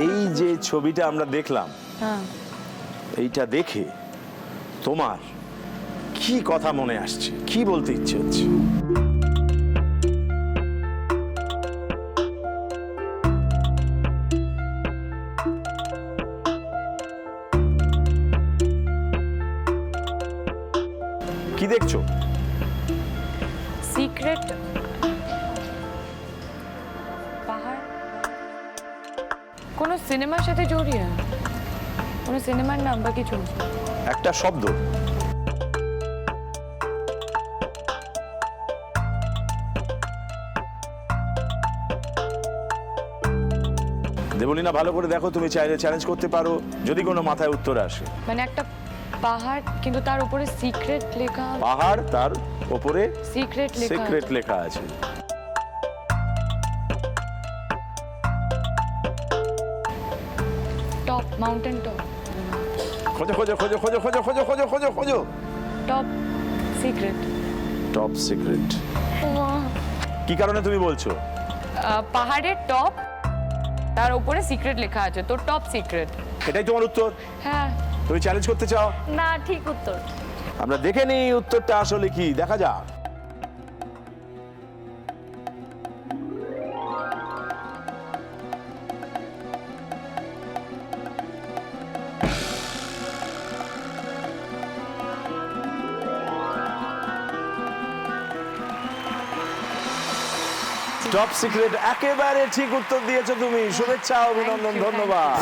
এই যে ছবিটা আমরা দেখলাম, এইটা দেখে তোমার কি কথা মনে আসছে, কি বলতে ইচ্ছে হচ্ছে? কি দেখছো? সিক্রেট পাহাড় কোনো সিনেমার সাথে জড়িয়ে? কোনো সিনেমার নাম বা কিছু? একটা শব্দ। দেবলীনা, ভালো করে দেখো, তুমি চাইলে চ্যালেঞ্জ করতে পারো যদি কোনো মাথায় উত্তর আসে। মানে একটা পাহাড়, কিন্তু তার উপরে সিক্রেট লেখা। পাহাড়, তার উপরে সিক্রেট লেখা। সিক্রেট লেখা আছে। Top, mountain top. খোঁজো খোঁজো খোঁজো খোঁজো খোঁজো খোঁজো খোঁজো খোঁজো খোঁজো। Top secret. Top secret. কি কারণে তুমি বলছো? পাহাড়ের টপ, তার উপরে সিক্রেট লেখা আছে, তো টপ সিক্রেট। এটাই তোমার উত্তর? হ্যাঁ। তুমি চ্যালেঞ্জ করতে চাও? না, ঠিক উত্তর। আমরা দেখে নিই উত্তরটা আসলে কি, দেখা যাক। টপ সিক্রেট, একেবারে ঠিক উত্তর দিয়েছো তুমি। শুভেচ্ছা, অভিনন্দন, ধন্যবাদ।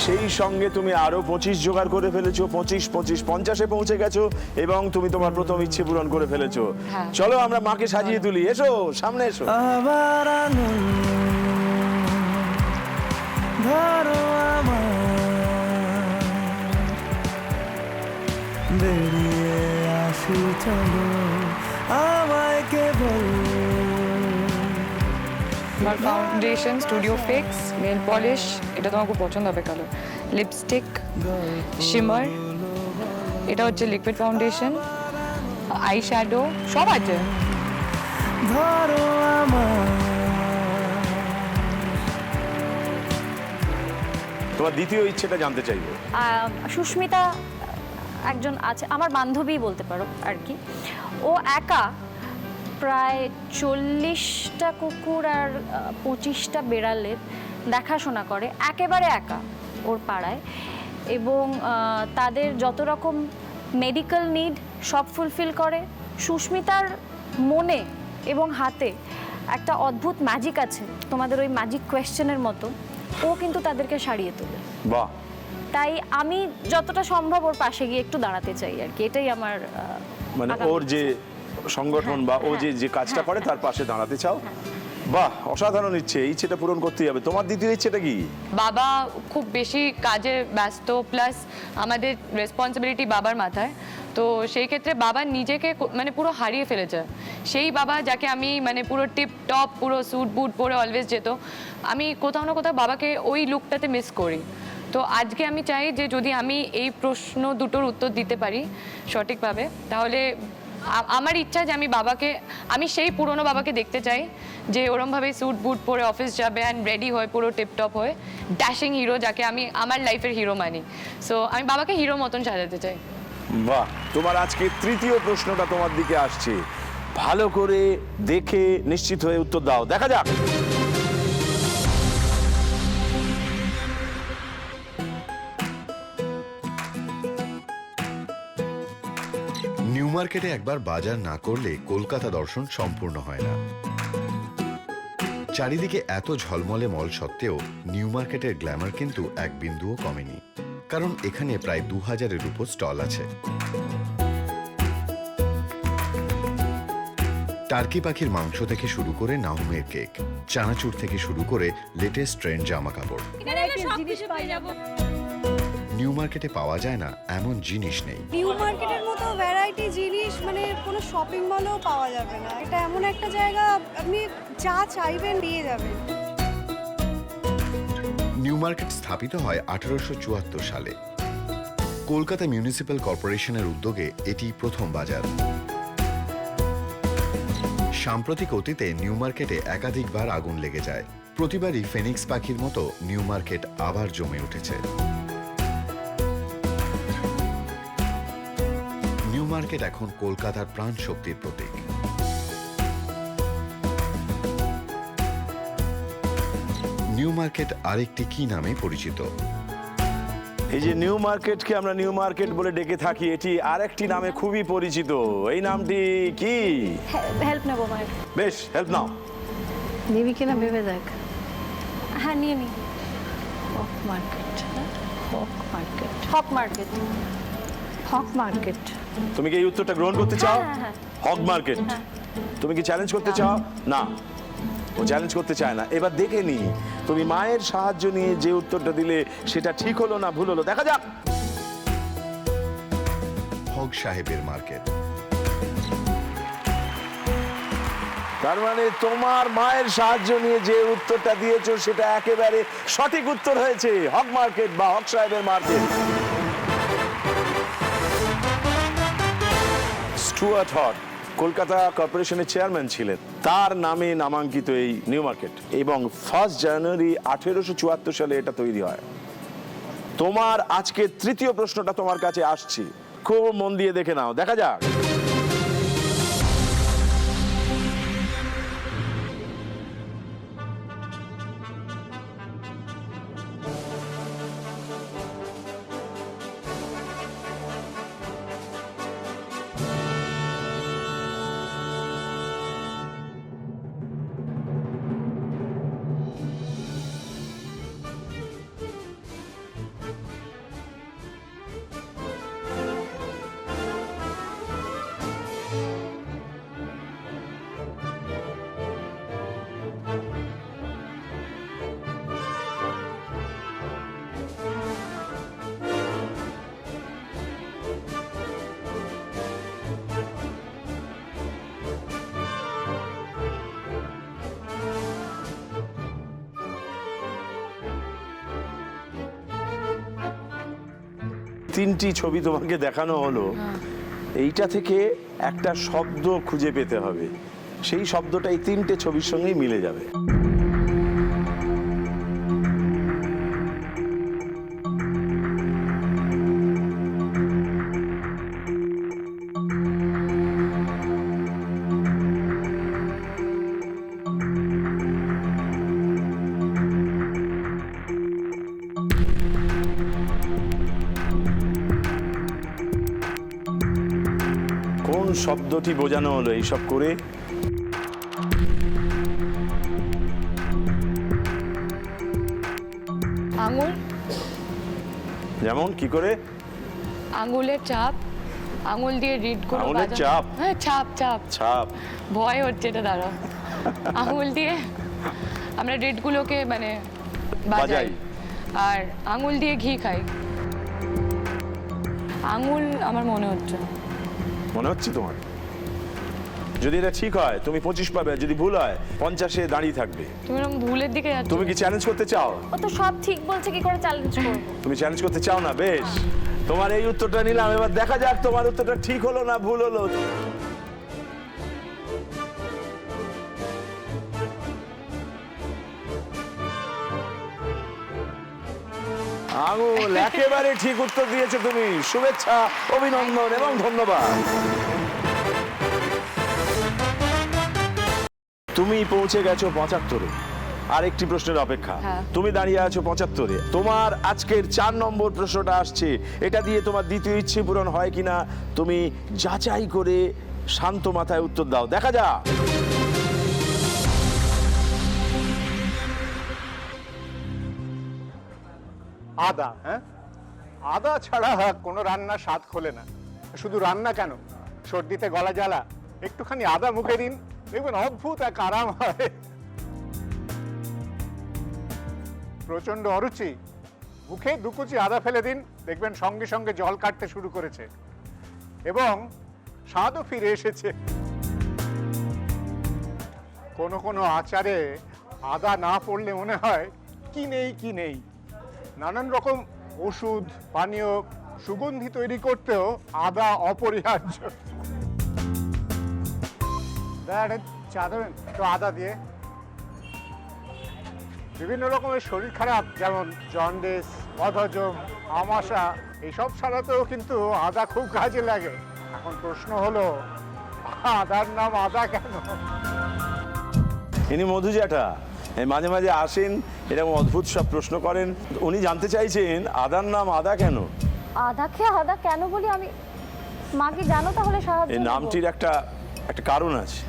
সেই সঙ্গে তুমি আরো 25 জোগাড় করে ফেলেছো, 25, 50-এ পৌঁছে গেছো, এবং তুমি তোমার প্রথম ইচ্ছে পূরণ করে ফেলেছো। চলো আমরা মাকে সাজিয়ে তুলি। এসো, সামনে এসো। বেরিয়ে আসি চলো আমায় কেবল। আমার foundation studio fix nail polish, এটা তোমার খুব পছন্দ হবে কালার। লিপস্টিক, শিমার, এটা হচ্ছে লিকুইড ফাউন্ডেশন, আই শ্যাডো, সব আছে। ধরো আমার। তোমার দ্বিতীয় ইচ্ছেটা জানতে চাইবো। সুস্মিতা একজন আছে, আমার বান্ধবী বলতে পারো আর কি। ও একা প্রায় 40টা কুকুর আর 25টা বেড়ালের দেখাশোনা করে, একেবারে একা ওর পাড়ায়, এবং তাদের যত রকম মেডিকেল নিড সব ফুলফিল করে। সুস্মিতার মনে এবং হাতে একটা অদ্ভুত ম্যাজিক আছে, তোমাদের ওই ম্যাজিক কোয়েশ্চেনের মতো। ও কিন্তু তাদেরকে সারিয়ে তোলে। বাহ। তাই আমি যতটা সম্ভব ওর পাশে গিয়ে একটু দাঁড়াতে চাই আর কি, এটাই আমার মানে ওর যে সংগঠন বা ও যে কাজটা করে তার পাশে দাঁড়াতে চাও। বাহ, অসাধারণ ইচ্ছে। ইচ্ছেটা পূরণ করতেই হবে। তোমার দ্বিতীয় ইচ্ছেটা কি? বাবা খুব বেশি কাজে ব্যস্ত, প্লাস আমাদের রেসপন্সিবিলিটি বাবার মাথায়, তো সেই ক্ষেত্রে বাবা নিজেকে মানে পুরো হারিয়ে ফেলেছে। সেই বাবা যাকে আমি মানে পুরো টিপ টপ, পুরো স্যুট বুট পরে অলওয়েজ যেত, আমি কোথাও না কোথাও বাবাকে ওই লুকটাতে মিস করি। তো আজকে আমি চাই যে যদি আমি এই প্রশ্ন দুটোর উত্তর দিতে পারি সঠিকভাবে, তাহলে আমার ইচ্ছা যে আমি সেই পুরনো বাবাকে দেখতে চাই, যে ওরমভাবে স্যুট বুট পরে অফিস যাবে অ্যান্ড রেডি হয়ে পুরো টিপটপ হয়ে, ড্যাশিং হিরো, যাকে আমি আমার লাইফের হিরো মানি। সো আমি বাবাকে হিরো মতন সাজাতে চাই। বাহ, তোমার আজকে তৃতীয় প্রশ্নটা তোমার দিকে আসছে, ভালো করে দেখে নিশ্চিত হয়ে উত্তর দাও, দেখা যাক। নিউ মার্কেটে একবার বাজার না করলে কলকাতা দর্শন সম্পূর্ণ হয় না। চারিদিকে এত ঝলমলে মল সত্ত্বেও নিউ মার্কেটের গ্ল্যামার কিন্তু এক বিন্দুও কমেনি, কারণ এখানে প্রায় 2000-এর উপর স্টল আছে। টার্কি পাখির মাংস থেকে শুরু করে নাহুমের কেক, চানাচুর থেকে শুরু করে লেটেস্ট ট্রেন্ড জামা কাপড়, নিউ মার্কেটে পাওয়া যায় না এমন জিনিস নেই। নিউ মার্কেটের মতো ভ্যারাইটি জিনিস মানে কোনো শপিং মলেও পাওয়া যাবে না। এটা এমন একটা জায়গা, আপনি যা চাইবেন নিয়ে যাবেন। নিউ মার্কেট স্থাপিত হয় 1874 সালে। কলকাতা মিউনিসিপ্যাল কর্পোরেশনের উদ্যোগে এটি প্রথম বাজার। সাম্প্রতিক অতীতে নিউ মার্কেটে একাধিকবার আগুন লেগে যায়। প্রতিবারই ফেনিক্স পাখির মতো নিউ মার্কেট আবার জমে উঠেছে। নিউ মার্কেট এখন কলকাতার প্রাণ শক্তির প্রতীক। নিউ মার্কেট আরেকটি কি নামে পরিচিত? এই যে নিউ মার্কেটকে আমরা নিউ মার্কেট বলে ডেকে থাকি, এটি আরেকটি নামে খুবই পরিচিত। এই নামটি কি? হেল্প নেবো মায়ের। বেশ, হেল্প নাও। নিবি কিনা ভেবে দেখ। হ্যাঁ, নিয়ে নি। হক মার্কেট, হক মার্কেট, হক মার্কেট। হক মার্কেট। তুমি কি এই উত্তরটা গ্রহণ করতে চাও? হ্যাঁ। হক মার্কেট। তুমি কি চ্যালেঞ্জ করতে চাও? না, ও চ্যালেঞ্জ করতে চায় না। এবার দেখে নি তুমি মায়ের সাহায্য নিয়ে যে উত্তরটা দিলে সেটা ঠিক হলো না ভুল হলো, দেখা যাক। হক সাহেবের মার্কেট। তার মানে তোমার মায়ের সাহায্য নিয়ে যে উত্তরটা দিয়েছো সেটা একেবারে সঠিক উত্তর হয়েছে, হক মার্কেট বা হক সাহেবের মার্কেট। স্টুয়ার্ট হক কলকাতা কর্পোরেশনের চেয়ারম্যান ছিলেন, তার নামে নামাঙ্কিত এই নিউ মার্কেট, এবং 1 জানুয়ারি 1874 সালে এটা তৈরি হয়। তোমার আজকে তৃতীয় প্রশ্নটা তোমার কাছে আসছে, খুব মন দিয়ে দেখে নাও, দেখা যাক। তিনটি ছবি তোমাকে দেখানো হলো, এইটা থেকে একটা শব্দ খুঁজে পেতে হবে, সেই শব্দটা এই তিনটে ছবির সঙ্গেই মিলে যাবে। কোন শব্দটি বোঝানো হলো এইসব করে? আঙুল। যেমন কি করে? আঙুলের ছাপ, আঙুল দিয়ে রিড করে আঙুলের বাজানো। চাপ? হ্যাঁ, ছাপ ছাপ ছাপ। ভয় হচ্ছে, এটা দাঁড়াও। আঙুল দিয়ে আমরা রিডগুলোকে মানে বাজাই, আর আঙুল দিয়ে ঘি খাই। আঙুল আমার মনে হচ্ছে। মনে হচ্ছে তোমার? যদি এটা ঠিক হয় তুমি 25 পাবে, যদি ভুল হয় 50-এ দাঁড়িয়ে থাকবে। তুমি এরকম ভুলের দিকে যাচ্ছ। তুমি কি চ্যালেঞ্জ করতে চাও? ও তো সব ঠিক বলছে, কি করে চ্যালেঞ্জ করব? তুমি চ্যালেঞ্জ করতে চাও না? বেশ, তোমার এই উত্তরটা নিলাম, এবার দেখা যাক তোমার উত্তরটা ঠিক হলো না ভুল হলো। আঙুল, একেবারে ঠিক উত্তর দিয়েছো তুমি। শুভেচ্ছা, অভিনন্দন এবং ধন্যবাদ। তুমি পৌঁছে গেছো 75-এ। আর একটি প্রশ্নের অপেক্ষা। তুমি দাঁড়িয়ে আছো 75-এ। তোমার আজকের 4 নম্বর প্রশ্নটা আসছে। এটা দিয়ে তোমার দ্বিতীয় ইচ্ছে পূরণ হয় কিনা তুমি যাচাই করে শান্ত মাথায় উত্তর দাও, দেখা যাক। আদা, হ্যাঁ, আদা ছাড়া কোনো রান্নার স্বাদ খোলে না। শুধু রান্না কেন, সর্দিতে গলা জ্বালা, একটুখানি আদা মুখে দিন, দেখবেন অদ্ভুত এক আরাম হয়। প্রচন্ড অরুচি, মুখে 2 কুচি আদা ফেলে দিন, দেখবেন সঙ্গে সঙ্গে জল কাটতে শুরু করেছে এবং স্বাদও ফিরে এসেছে। কোনো কোনো আচারে আদা না পড়লে মনে হয় কি নেই কি নেই। নানান রকম ওষুধ, পানীয়, সুগন্ধি তৈরি করতেও আদা অপরিহার্য। চা দেবেন তো আদা দিয়ে? বিভিন্ন রকমের শরীর খারাপ, যেমন জন্ডিস, বদহজম, আমাশা, এইসব ছাড়াতেও কিন্তু আদা খুব কাজে লাগে। এখন প্রশ্ন হলো, আদার নাম আদা কেন? ইনি মধু জ্যাঠা, মাঝে মাঝে আসেন, এরকম অদ্ভুত সব প্রশ্ন করেন। উনি জানতে চাইছেন আদার নাম আদা কেন। আদাকে আদা কেন বলি আমি, মা কি জানো তাহলে সাহায্য এই করবো? নামটির একটা কারণ আছে।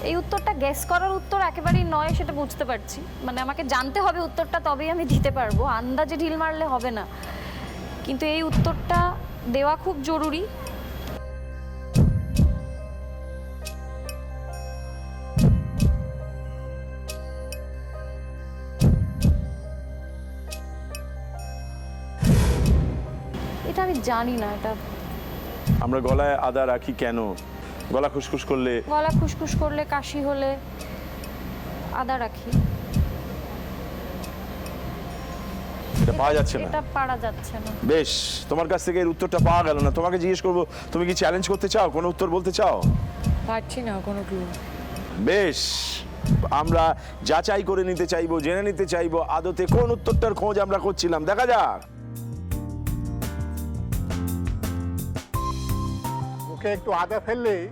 এই উত্তরটা গেস করার উত্তর একেবারেই নয়, সেটা বুঝতে পারছি। মানে আমাকে জানতে হবে উত্তরটা, তবেই আমি দিতে পারবো, আন্দাজে ঢিল মারলে হবে না। কিন্তু এই উত্তরটা দেওয়া খুব জরুরি। এটা আমি জানি না। এটা আমরা গলায় আদা রাখি কেন? গলা খুসখুস করলে, গলা খুসখুস করলে, কাশি হলে আদা রাখি। এটা পাওয়া যাচ্ছে না, এটা পারা যাচ্ছে না। বেশ, তোমার কাছ থেকে এর উত্তরটা পাওয়া গেল না। তোমাকে জিজ্ঞেস করবো, তুমি কি চ্যালেঞ্জ করতে চাও, কোনো উত্তর বলতে চাও? পারছি না কোনো ক্লু। বেশ, আমরা যাচাই করে নিতে চাইবো, জেনে নিতে চাইবো আদতে কোন উত্তরটার খোঁজ আমরা করছিলাম। দেখা যাক। মুখে একটু আদা ফেললেই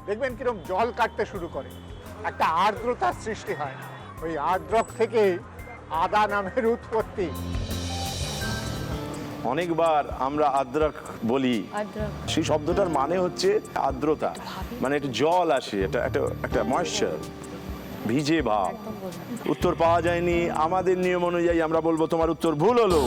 দেখবেন কিরকম জল কাটতে শুরু করে, একটা আর্দ্রতার সৃষ্টি হয়। ওই আর্দ্রক থেকে আদা নামের উৎপত্তি। অনেকবার আমরা আদ্রক বলি, আদ্রক সেই শব্দটার মানে হচ্ছে আর্দ্রতা, মানে একটু জল আসে, একটা ময়েশ্চার, ভিজে ভাব। উত্তর পাওয়া যায়নি। আমাদের নিয়ম অনুযায়ী আমরা বলবো তোমার উত্তর ভুল হলো।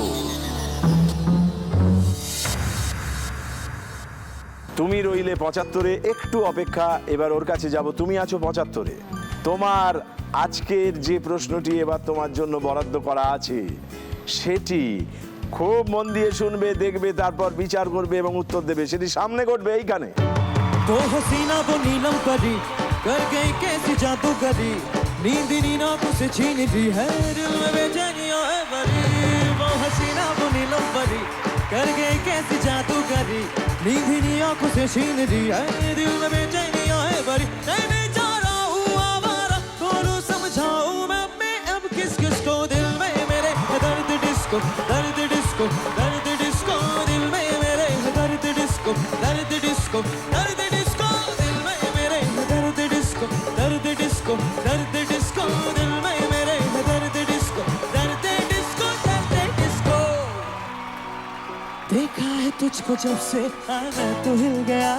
তুমি রইলে 75-এ, একটু অপেক্ষা, এবার ওর কাছে যাব। তুমি আছো 75-এ। তোমার আজকের যে প্রশ্নটি এবার তোমার জন্য বরাদ্দ করা আছে, সেটি খুব মন দিয়ে শুনবে, দেখবে, তারপর বিচার করবে এবং উত্তর দেবে। সেটি সামনে ঘটবে এইখানে। वो हसीना वो नीलम परी कर गई कैसी जादूगरी, नींद नींदों से छीन ली है, दिल में बेचैनियां है भरी। वो हसीना वो नीलम परी कर गई कैसी जादूगरी, नींद नींदों से छीन ली है, दिल में बेचैनियां है भरी। नहीं बेचारा हूँ आवारा, थोड़ा समझाऊं मैं अब किस किस को, दिल में मेरे दर्द डिस्को, दर्द डिस्को, दर्द डिस्को, दिल में मेरे दर्द डिस्को, दर्द डिस्को, दर्द डिस्को, दिल में मेरे दर्द डिस्को, दर्द डिस्को, दर्द डिस्को, दिल में मेरे दर्द डिस्को, दर्द डिस्को, दर्द डिस्को। देखा है तुझको जब से मैं तो हिल गया,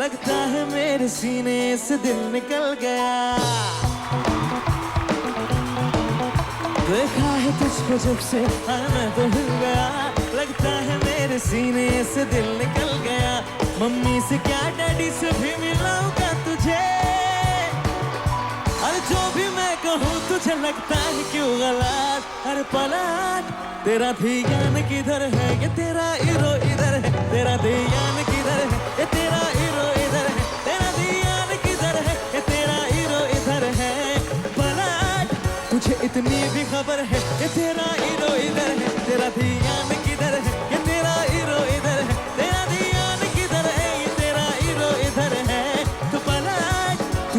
लगता है मेरे सीने से दिल निकल गया। देखा है तुझको जब से मैं तो हिल गया, लगता है मेरे सीने से दिल निकल गया। मम्मी से क्या डैडी से भी मिलाऊंगा तुझे, और जो भी मैं कहूँ तुझे लगता है क्यों गलत। हर पलट तेरा ध्यान किधर है, ये तेरा हीरो इधर है, तेरा ध्यान किधर है, ये तेरा हीरो इधर है, तेरा ध्यान किधर है, ये तेरा हीरो इधर है। पलट तुझे इतनी भी खबर है, ये तेरा हीरो इधर है, तेरा ध्यान किधर है, ये तेरा हीरो इधर है, तेरा ध्यान किधर है, ये तेरा हीरो इधर है। तो पलट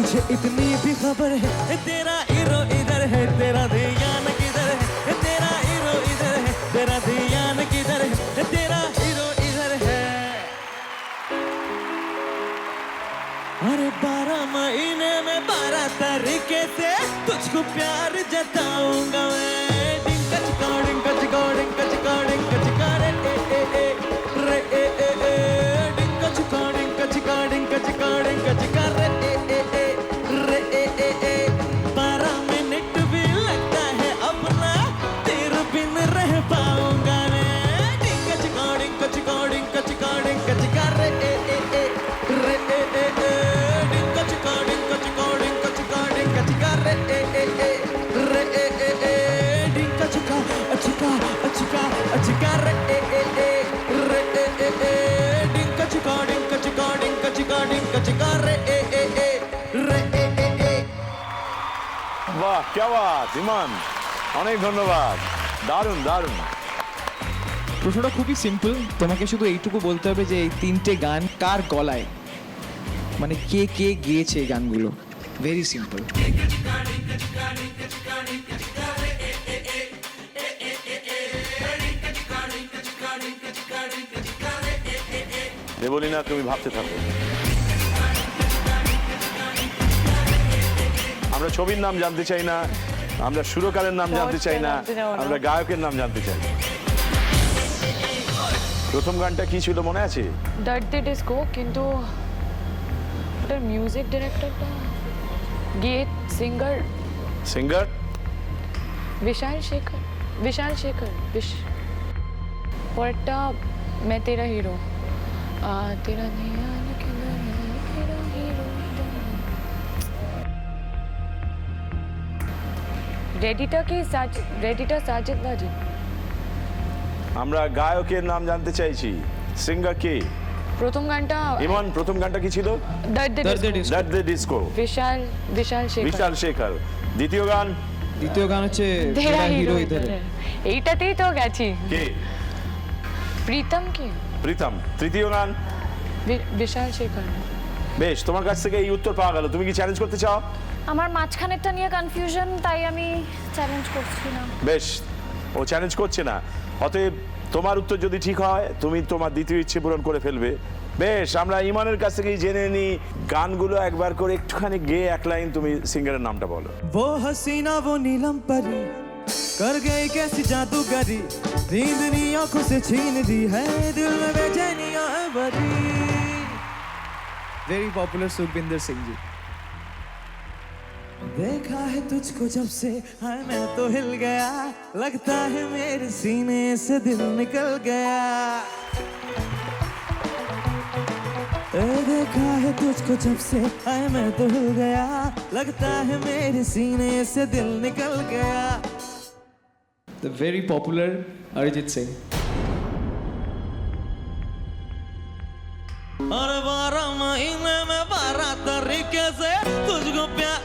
मुझे इतनी भी खबर है तेरा हीरो इधर है तेरा ध्यान किधर है तेरा हीरो इधर है तेरा ध्यान किधर है तेरा हीरो इधर है अरे 12 महीने में 12 तरीके से तुझको प्यार जताऊंगा मैं डिंका चिका डिंका चिका डिंका चिका डिंका चिका रे रे डिंका चिका डिंका चिका डिंका चिका डिंका चिका रे रे 12 मिनट भी लगता है अपना तेरे बिन रह पाऊंगा मैं डिंका चिका डिंका चिका डिंका चिका डिंका चिका रे रे डिंका चिका डिंका चिका डिंका चिका डिंका चिका रे रे डिंका चिका चिका चिका चिका रे रे डिंका चिका डिंका चिका डिंका चिका डिंका चिका रे रे বাহ কে বাত ইমান, অনেক ধন্যবাদ, দারুণ দারুণ। প্রশ্নটা খুবই সিম্পল, তোমাকে শুধু এইটুকু বলতে হবে যে এই তিনটে গান কার গলায়, মানে কে কে গেয়েছে এই গানগুলো, ভেরি সিম্পল। দেবলীনা তুমি ভাবতে থাকো, আমরা ছবির নাম জানতে চাই না, আমরা সুরকারের নাম জানতে চাই না, আমরা গায়কের নাম জানতে চাই। প্রথম গানটা কি ছিল মনে আছে? দর্দ ডিস্কো, কিন্তু ওটার মিউজিক ডিরেক্টরটা গীত singer singer Vishal Shekhar point मैं तेरा हीरो तेरा ध्यान किधर है तेरा हीरो रेडिटा साजिद वाजिद। আমরা গায়কের নাম জানতে চাইছি, সিঙ্গার কে? প্রথম গানটা ইমন, প্রথম গানটা কি ছিল? দর্দ ডিস্কো, বিশাল শেখর। দ্বিতীয় গান হচ্ছে তেরা হিরো ইধর। এইটাতেই তো গেছি। কে? প্রীতম কি? প্রীতম। তৃতীয় গান বিশাল শেখর। বেশ, তোমার কাছ থেকে এই উত্তর পাওয়া গেল, তুমি কি চ্যালেঞ্জ করতে চাও? আমার মাঝখানেরটা নিয়ে কনফিউশন, তাই আমি চ্যালেঞ্জ করছি না। বেশ, ও চ্যালেঞ্জ করছে না, অতএব তোমার উত্তর যদি ঠিক হয় তুমি তোমার দ্বিতীয় ইচ্ছে পূরণ করে ফেলবে। বেশ, আমরা ইমানের কাছ থেকেই জেনে নিই গানগুলো একবার করে একটুখানি গেয়ে এক লাইন তুমি সিঙ্গারের নামটা বলো। वो हसीना वो नीलम परी कर गई कैसी जादूगरी नींद नी आंखों से छीन दी है दिल में बेचैनियां है भरी। Very popular Sukhvinder Singh ji. देखा है तुझको जब से हाय मैं तो हिल गया लगता है मेरे सीने से दिल निकल गया। देखा है तुझको जब से हाय मैं तो हिल गया लगता है मेरे सीने से दिल निकल गया। The very popular Arijit Singh। और 12 महीने में 12 तरीके से तुझको प्यार।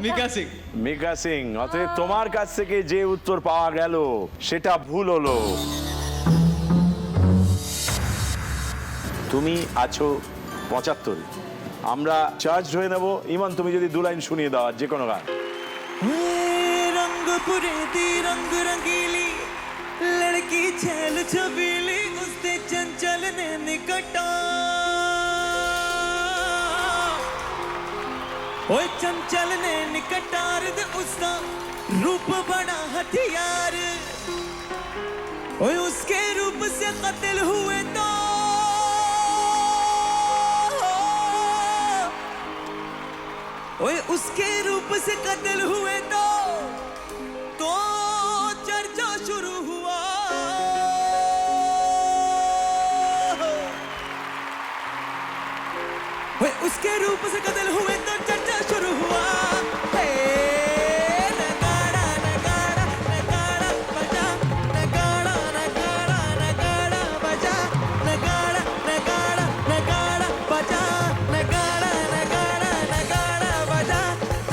মিকা সিং। মিকা সিং। অতএব তোমার কাছ থেকে যে উত্তর পাওয়া গেল সেটা ভুল হলো। তুমি আছো 75, আমরা চার্জ হয়ে নেব। ইমান, তুমি যদি 2 লাইন শুনিয়ে দাও যে কোনো গান। रंगपुरे दी रंग रंगीली लड़की छैल छबीली उसते चंचल ने निकटा ओए चंचल ने निकटार दे उसका रूप बड़ा हथियार ओए उसके रूप से कत्ल हुए तो ओए उसके रूप से कत्ल हुए तो चर्चा शुरू हुआ। ओए उसके रूप से कत्ल हुए तो चर्चा शुरू हुआ। नगाड़ा नगाड़ा नगाड़ा बजा नगाड़ा नगाड़ा नगाड़ा बजा नगाड़ा नगाड़ा नगाड़ा बजा नगाड़ा नगाड़ा नगाड़ा बजा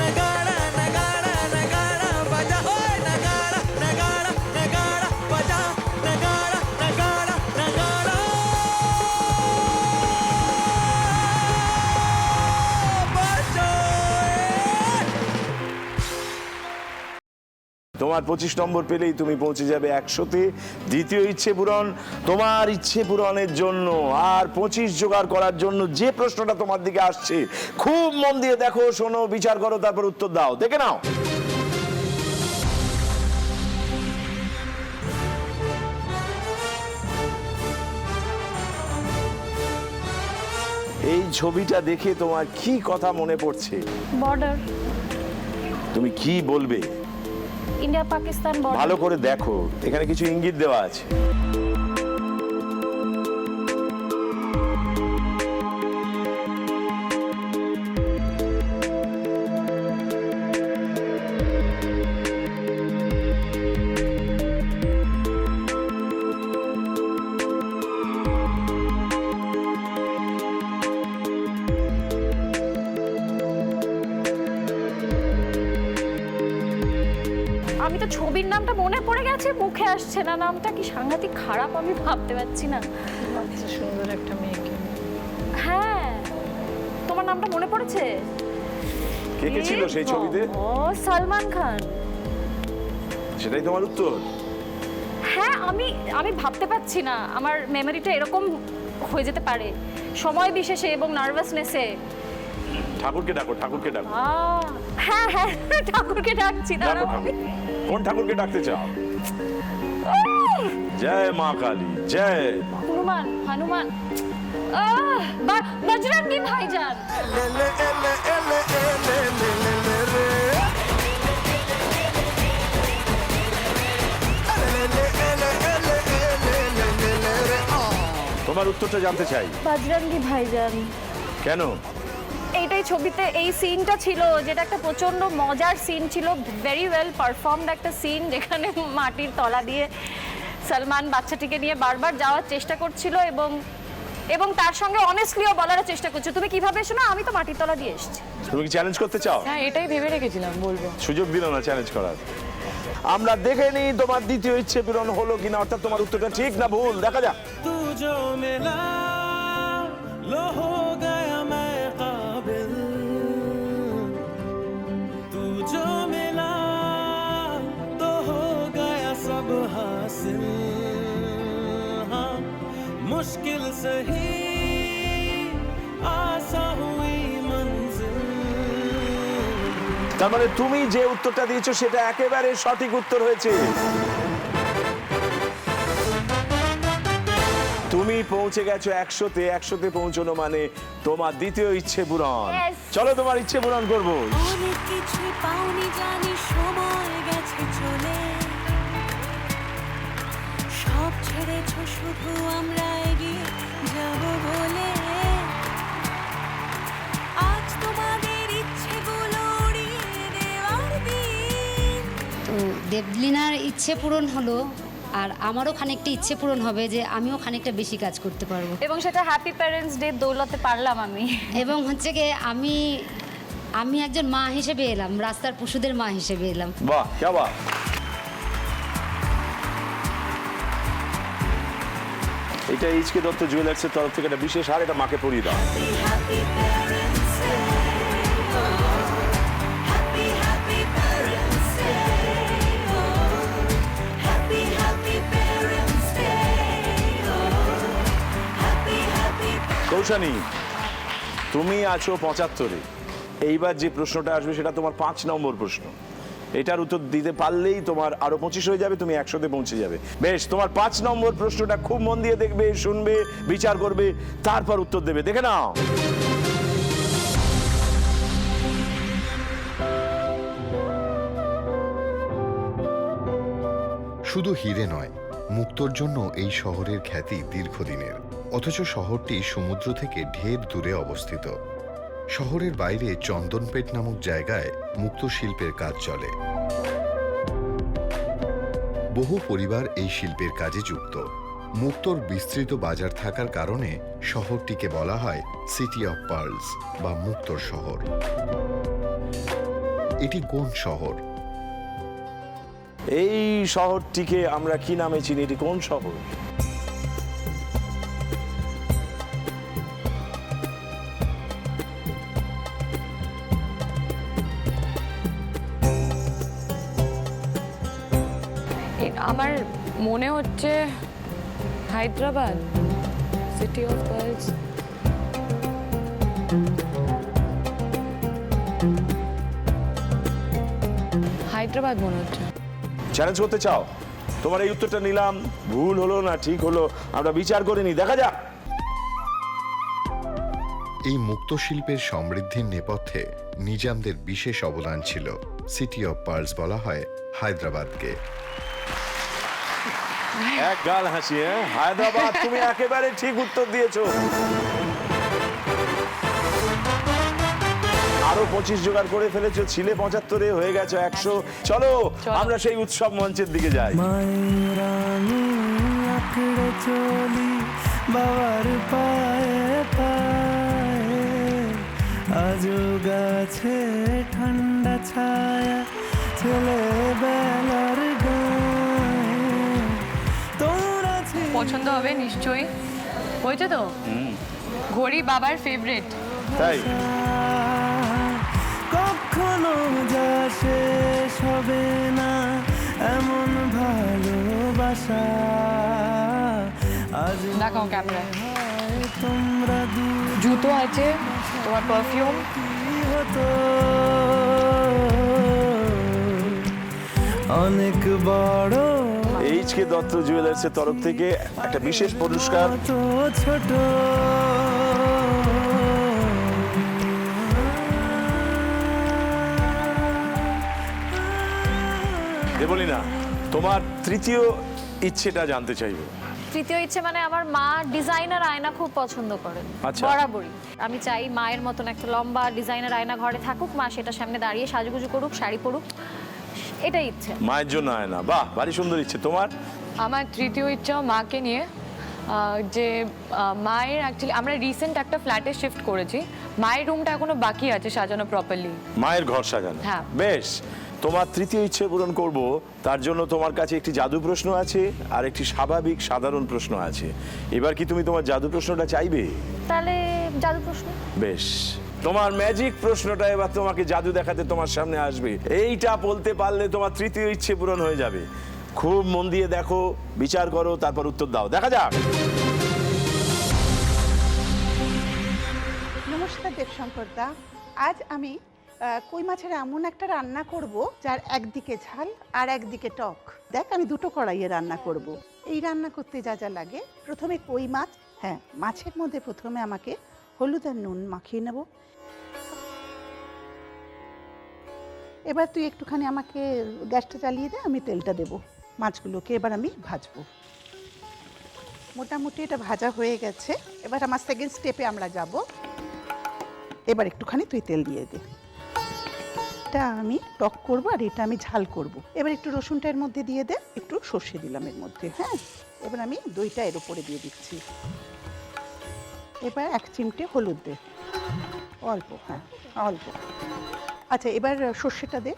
नगाड़ा नगाड़ा नगाड़ा बजा ओए नगाड़ा नगाड़ा नगाड़ा बजा नगाड़ा नगाड़ा नगाड़ा बजा। তোমার 25 নম্বর পেলেই তুমি পৌঁছে যাবে 100-তে। দ্বিতীয় ইচ্ছে পূরণ, তোমার ইচ্ছে পূরণের জন্য আর 25 জোগাড় করার জন্য যে প্রশ্নটা তোমার দিকে আসছে খুব মন দিয়ে দেখো, শোনো, বিচার করো, তারপর উত্তর দাও। দেখে নাও। এই ছবিটা দেখে তোমার কি কথা মনে পড়ছে? বর্ডার, তুমি কি বলবে? India Pakistan border. ভালো করে দেখো, এখানে কিছু ইঙ্গিত দেওয়া আছে। আমি তো ছবির নামটা মনে পড়ে গেছে, মুখে আসছে না। নামটা কি সাংঘাতিক খারাপ, আমি ভাবতে পারছি না। সুন্দর একটা মেয়েকে। হ্যাঁ, তোমার নামটা মনে পড়েছে? কে কে ছিল সেই ছবিতে? ও সালমান খান। সেটাই তোমার উত্তর? হ্যাঁ, আমি ভাবতে পারছি না। আমার মেমোরিটা এরকম হয়ে যেতে পারে সময় বিশেষে এবং নার্ভাসনেসে। ঠাকুরকে ডাকো, ঠাকুরকে ডাকো। হ্যাঁ হ্যাঁ, ঠাকুরকে ডাকছি। ডাকো ঠাকুর। কোন ঠাকুরকে ডাকতে চাও? জয় মা কালী, জয় মা। হনুমান, হনুমান, বজরঙ্গী ভাইজান। তোমার উত্তরটা জানতে চাই। বজরঙ্গী ভাইজান। কেন? এইটাই ছবিতে এই সিনটা ছিল, যেটা একটা প্রচন্ড মজার সিন ছিল, ভেরি ওয়েল পারফর্মড একটা সিন, যেখানে মাটির তলা দিয়ে সলমান বাচ্চাটিকে নিয়ে বারবার যাওয়ার চেষ্টা করছিল এবং তার সঙ্গে অনেস্টলিও বলার চেষ্টা করছে, তুমি কিভাবে এসো না, আমি তো মাটির তলা দিয়ে এসেছি। তুমি কি চ্যালেঞ্জ করতে চাও? হ্যাঁ, এটাই ভেবে রেখেছিলাম বলবো। সুযোগ দিল না চ্যালেঞ্জ করার। আমরা দেখে নিই তোমার দ্বিতীয় ইচ্ছে পূরণ হলো কিনা, অর্থাৎ তোমার উত্তরটা ঠিক না ভুল। দেখা যাক। तू जो मिला लो हो गया मैं काबिल, तू जो मिला तो हो गया सब हासिल, हाँ मुश्किल से ही आसा हुई मंजिल। তার মানে তুমি যে উত্তরটা দিয়েছো সেটা একেবারে সঠিক উত্তর হয়েছে। তুমি পৌঁছে গেছো 100-তে। 100-তে পৌঁছানো মানে তোমার দ্বিতীয় ইচ্ছে পূরণ। চলো তোমার ইচ্ছে পূরণ করবো। অনেক কিছু পাওনি জানি, সময় গেছে চলে, সব ছেড়েছো শুধু আমরা এগিয়ে যাব বলে। আজ তোমাদের ইচ্ছেগুলো উড়িয়ে দেওয়ার দিন। তো দেবলিনার ইচ্ছে পূরণ হলো, আর আমারও খানিকটা ইচ্ছে পূরণ হবে যে আমিও খানিকটা বেশি কাজ করতে পারবো, এবং সেটা হ্যাপি প্যারেন্টস ডে দৌলতে পারলাম আমি। এবং হচ্ছে কি আমি একজন মা হিসেবে এলাম, রাস্তার পশুদের মা হিসেবে এলাম। বাহ, क्या बात। এটা এইচকে দত্ত জুয়েলার্সের তরফ থেকে একটা বিশেষ হার, এটা মাকে পরিয়ে দাও। কৌশানী, তুমি আছো 75-এ। এইবার যে প্রশ্নটা আসবে সেটা তোমার 5 নম্বর প্রশ্ন। এটার উত্তর দিতে পারলেই তোমার আরো 25 হয়ে যাবে, তুমি 100-তে পৌঁছে যাবে। বেশ, তোমার 5 নম্বর প্রশ্নটা খুব মন দিয়ে দেখবে, শুনবে, বিচার করবে, তারপর উত্তর দেবে। দেখে নাও। শুধু হিরে নয়, মুক্তোর জন্য এই শহরের খ্যাতি দীর্ঘদিনের, অথচ শহরটি সমুদ্র থেকে ঢের দূরে অবস্থিত। শহরের বাইরে চন্দনপেট নামক জায়গায় মুক্তো শিল্পের কাজ চলে। বহু পরিবার এই শিল্পের কাজে যুক্ত। মুক্তোর বিস্তৃত বাজার থাকার কারণে শহরটিকে বলা হয় সিটি অফ পার্লস বা মুক্তোর শহর। এটি কোন শহর? এই শহরটিকে আমরা কি নামে চিনি? এটি কোন শহর? আমার মনে হচ্ছে Hyderabad, city of pearls. Hyderabad মনে হচ্ছে। চ্যালেঞ্জ করতে চাও? তোমার এই উত্তরটা নিলাম, ভুল হলো না ঠিক হলো আমরা বিচার করে নি, দেখা যাক। এই মুক্ত শিল্পের সমৃদ্ধির নেপথ্যে নিজামদের বিশেষ অবদান ছিল। সিটি অফ পার্লস বলা হয় হায়দ্রাবাদকে। এক গাল হাসি, হ্যাঁ হায়দ্রাবাদ, তুমি একেবারে ঠিক উত্তর দিয়েছো। আরো 25 জোগাড় করে ফেলেছো, ছিলে 75, হয়ে গেছে 100। চলো আমরা সেই উৎসব মঞ্চের দিকে যাই। মায়ের আমি আঁকড়ে চলি বাবার পায়ে পায়ে, আজও গাছে ঠান্ডা ছায়া ছেলেবেলার গায়ে। তোমরা পছন্দ হবে নিশ্চয়ই, হয়েছে তো? ঘড়ি বাবার ফেভারিট। তাই কখনো যা শেষ হবে না এমন ভালোবাসা। আজ দেখাও ক্যামেরায়। তোমরা জুতো আছে, তোমার পারফিউম। হতো অনেক বড় এইচকে দত্ত জুয়েলার্সের তরফ থেকে একটা বিশেষ পুরস্কার। ছোট দেবলীনা, তোমার তৃতীয় ইচ্ছেটা জানতে চাইবো। তৃতীয় ইচ্ছে মানে আমার মা ডিজাইনার আয়না খুব পছন্দ করেন আচ্ছা। বরাবরই। আমি চাই মায়ের মতন একটা লম্বা ডিজাইনার আয়না ঘরে থাকুক, মা সেটা সামনে দাঁড়িয়ে সাজুগুজু করুক, শাড়ি পরুক, এটাই ইচ্ছে। মায়ের জন্য আয়না, বাহ ভারী সুন্দর ইচ্ছে। তোমার? আমার তৃতীয় ইচ্ছাও মাকে নিয়ে, যে মায়ের অ্যাকচুয়ালি আমরা রিসেন্ট একটা ফ্ল্যাটে শিফট করেছি, মায়ের রুমটা এখনো বাকি আছে সাজানো প্রপারলি। মায়ের ঘর সাজানো, হ্যাঁ। বেশ। তোমার তৃতীয় ইচ্ছে পূরণ করব, তার জন্য তোমার কাছে একটি জাদু প্রশ্ন আছে আর একটি স্বাভাবিক সাধারণ প্রশ্ন আছে। এবার কি তুমি তোমার জাদু প্রশ্নটা চাইবে? তাহলে জাদু প্রশ্ন। বেশ, তোমার ম্যাজিক প্রশ্নটা এবার তোমাকে জাদু দেখাতে তোমার সামনে আসবে। এইটা বলতে পারলে তোমার তৃতীয় ইচ্ছে পূরণ হয়ে যাবে। খুব মন দিয়ে দেখো, বিচার করো, তারপর উত্তর দাও, দেখা যাক। নমস্কার দেবশঙ্কর দা, আজ আমি কই মাছের এমন একটা রান্না করব যার একদিকে ঝাল আর একদিকে টক। দেখ আমি দুটো কড়াইয়ে রান্না করব। এই রান্না করতে যা যা লাগে, প্রথমে কই মাছ, হ্যাঁ মাছের মধ্যে প্রথমে আমাকে হলুদ আর নুন মাখিয়ে নেব। এবার তুই একটুখানি আমাকে গ্যাসটা চালিয়ে দে, আমি তেলটা দেব। মাছগুলোকে এবার আমি ভাজবো। মোটামুটি এটা ভাজা হয়ে গেছে, এবার আমার সেকেন্ড স্টেপে আমরা যাব। এবার একটুখানি তুই তেল দিয়ে দে। এটা আমি টক করব আর এটা আমি ঝাল করব। এবার একটু রসুনটা এর মধ্যে দিয়ে দে, একটু সর্ষে দিলাম এর মধ্যে। হ্যাঁ, এবার আমি দইটা এর উপরে দিয়ে দিচ্ছি। এবার 1 চিমটে হলুদ দে, অল্প, হ্যাঁ অল্প। আচ্ছা এবার সর্ষেটা দে,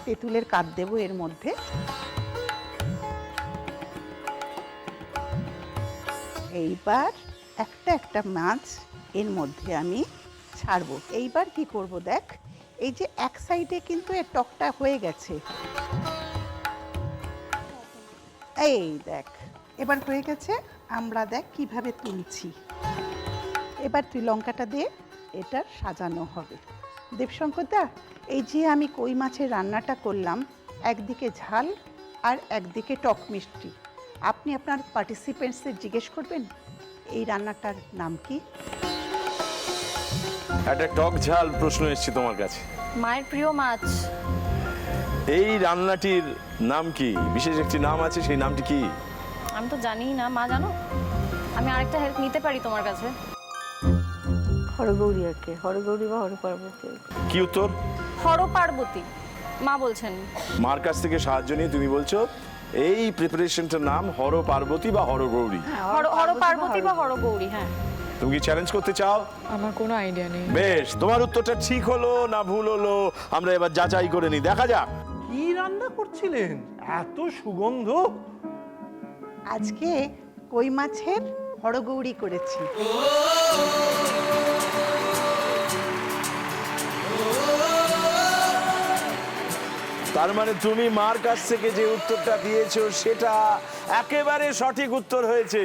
তেঁতুলের কাঠ দেবো এর মধ্যে। এইবার একটা একটা মাছ এর মধ্যে আমি ছাড়বো। এইবার কি করব দেখ, এই যে এক সাইডে কিন্তু এর টকটা হয়ে গেছে, এই দেখ এবার হয়ে গেছে। আমরা দেখ কিভাবে তুলছি। এবার তুই লঙ্কাটা দিয়ে এটা সাজানো হবে। দেবশঙ্কর দা, এই যে আমি কই মাছের রান্নাটা করলাম, একদিকে ঝাল আর একদিকে টক মিষ্টি, আপনি আপনার পার্টিসিপেন্টসদের জিজ্ঞেস করবেন এই রান্নাটার নাম কি? একটা টক ঝাল প্রশ্ন এসেছে তোমার কাছে। মায়ের প্রিয় মাছ। এই রান্নাটির নাম কি? বিশেষ একটি নাম আছে, সেই নামটি কি? আমি তো জানি না, মা জানো? আমি আরেকটা হেল্প নিতে পারি তোমার কাছে। হরগৌরী আর কি, হরগৌরী বা হরপার্বতী। কি উত্তর? হরপার্বতী মা বলছেন। মার কাছ থেকে সাহায্য নিয়ে তুমি বলছো এই প্রিপারেশনটার নাম হরপার্বতী বা হরগৌরী। হরপার্বতী বা হরগৌরী, হ্যাঁ। তুমি কি চ্যালেঞ্জ করতে চাও? আমার কোনো আইডিয়া নেই। বেশ, তোমার উত্তরটা ঠিক হলো না ভুল হলো আমরা এবার যাচাই করে নিই, দেখা যাক। কি রান্না করছিলেন? এত সুগন্ধ। আজকে কই মাছের হরগৌরী করেছি। তার তার মানে তুমি মার কাছ থেকে যে উত্তরটা দিয়েছো সেটা একেবারে সঠিক উত্তর হয়েছে।